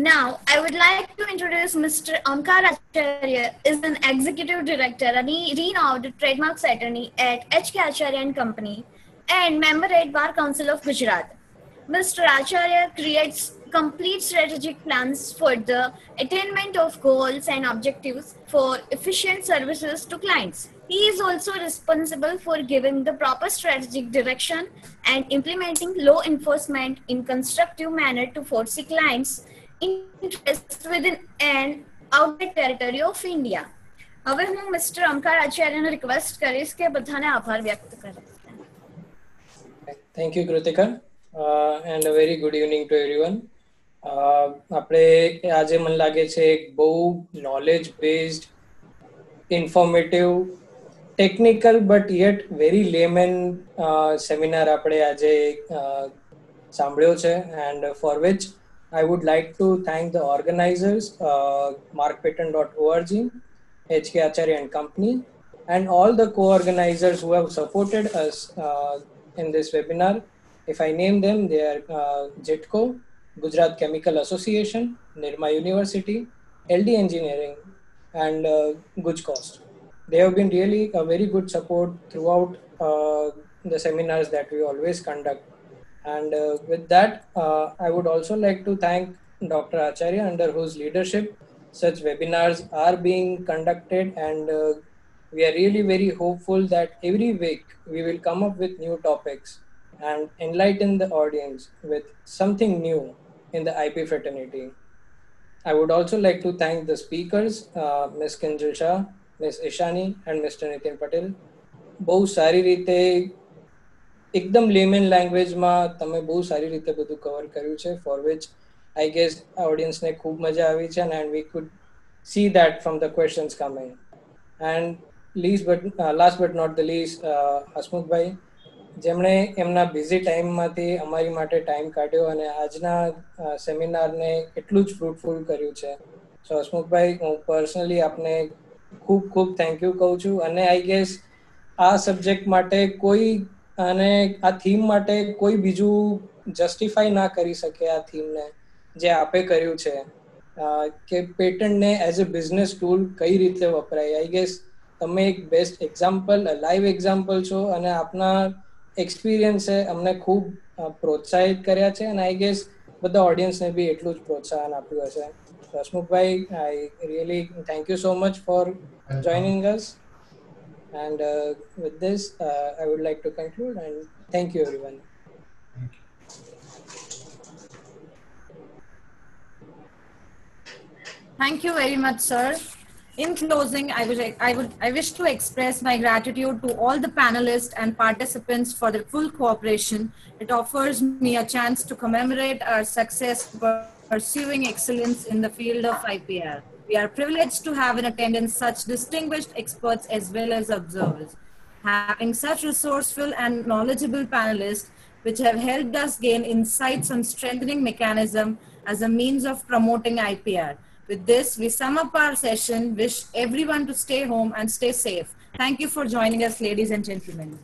Now, I would like to introduce Mr. Omkar Acharya, is an executive director and renowned trademarks attorney at HK Acharya and Company and member at Bar Council of Gujarat. Mr. Acharya creates complete strategic plans for the attainment of goals and objectives for efficient services to clients. He is also responsible for giving the proper strategic direction and implementing law enforcement in constructive manner to foresee clients' interests within and outside territory of India. હવે હું mister Omkar આચાર્યને request કરીશ કે બધાને આભાર વ્યક્ત કરે. Thank you, Kritika, and a very good evening to everyone. આપણે આજે મને લાગે છે એક બહુ knowledge based informative technical but yet very layman seminar આપણે આજે સાંભળ્યો છે and for which I would like to thank the organizers, markpatent.org, HK Acharya and Company, and all the co-organizers who have supported us in this webinar. If I name them, they are JETCO, Gujarat Chemical Association, Nirma University, LD Engineering, and Gujcost. They have been really a very good support throughout the seminars that we always conduct. And with that, I would also like to thank Dr. Acharya, under whose leadership such webinars are being conducted, and we are really very hopeful that every week we will come up with new topics and enlighten the audience with something new in the IP fraternity. I would also like to thank the speakers, Ms. Kinjal Shah, Ms. Ishani, and Mr. Nitin Patel. બહુ સારી રીતે એકદમ લેમેન લેંગ્વેજમાં તમે બહુ સારી રીતે બધું કવર કર્યું છે, ફોર વિચ આઈ ગેસ ઓડિયન્સને ખૂબ મજા આવી છે and we food see that from the questions coming. And last but not the least, Hasmukh bhai, જેમણે એમના બિઝી ટાઈમમાંથી અમારી માટે ટાઈમ કાઢ્યો અને આજના સેમિનારને એટલું જ ફ્રૂટફુલ કર્યું છે. સો હસમુખભાઈ, હું પર્સનલી આપને ખૂબ ખૂબ થેન્ક યુ કહું છું. અને આઈ ગેસ આ સબ્જેક્ટ માટે કોઈ અને આ થીમ માટે કોઈ બીજું જસ્ટિફાઈ ના કરી શકે આ થીમને જે આપે કર્યું છે કે પેટન્ટને એઝ અ બિઝનેસ ટૂલ કઈ રીતે વપરાય. આઈ ગેસ તમે એક બેસ્ટ એક્ઝામ્પલ, લાઈવ એક્ઝામ્પલ છો અને આપના એક્સપિરિયન્સે અમને ખૂબ પ્રોત્સાહિત કર્યા છે અને આઈ ગેસ બધા ઓડિયન્સને બી એટલું જ પ્રોત્સાહન આપ્યું હશે. Hasmukhbhai, I really thank you so much for joining us. And with this, I would like to conclude and thank you everyone. Thank you very much, sir. In closing, I wish to express my gratitude to all the panelists and participants for their full cooperation. It offers me a chance to commemorate our success pursuing excellence in the field of IPR. We are privileged to have in attendance such distinguished experts as well as observers. Having such resourceful and knowledgeable panelists which have helped us gain insights on strengthening mechanism as a means of promoting IPR. With this, we sum up our session. Wish everyone to stay home and stay safe. Thank you for joining us, ladies and gentlemen.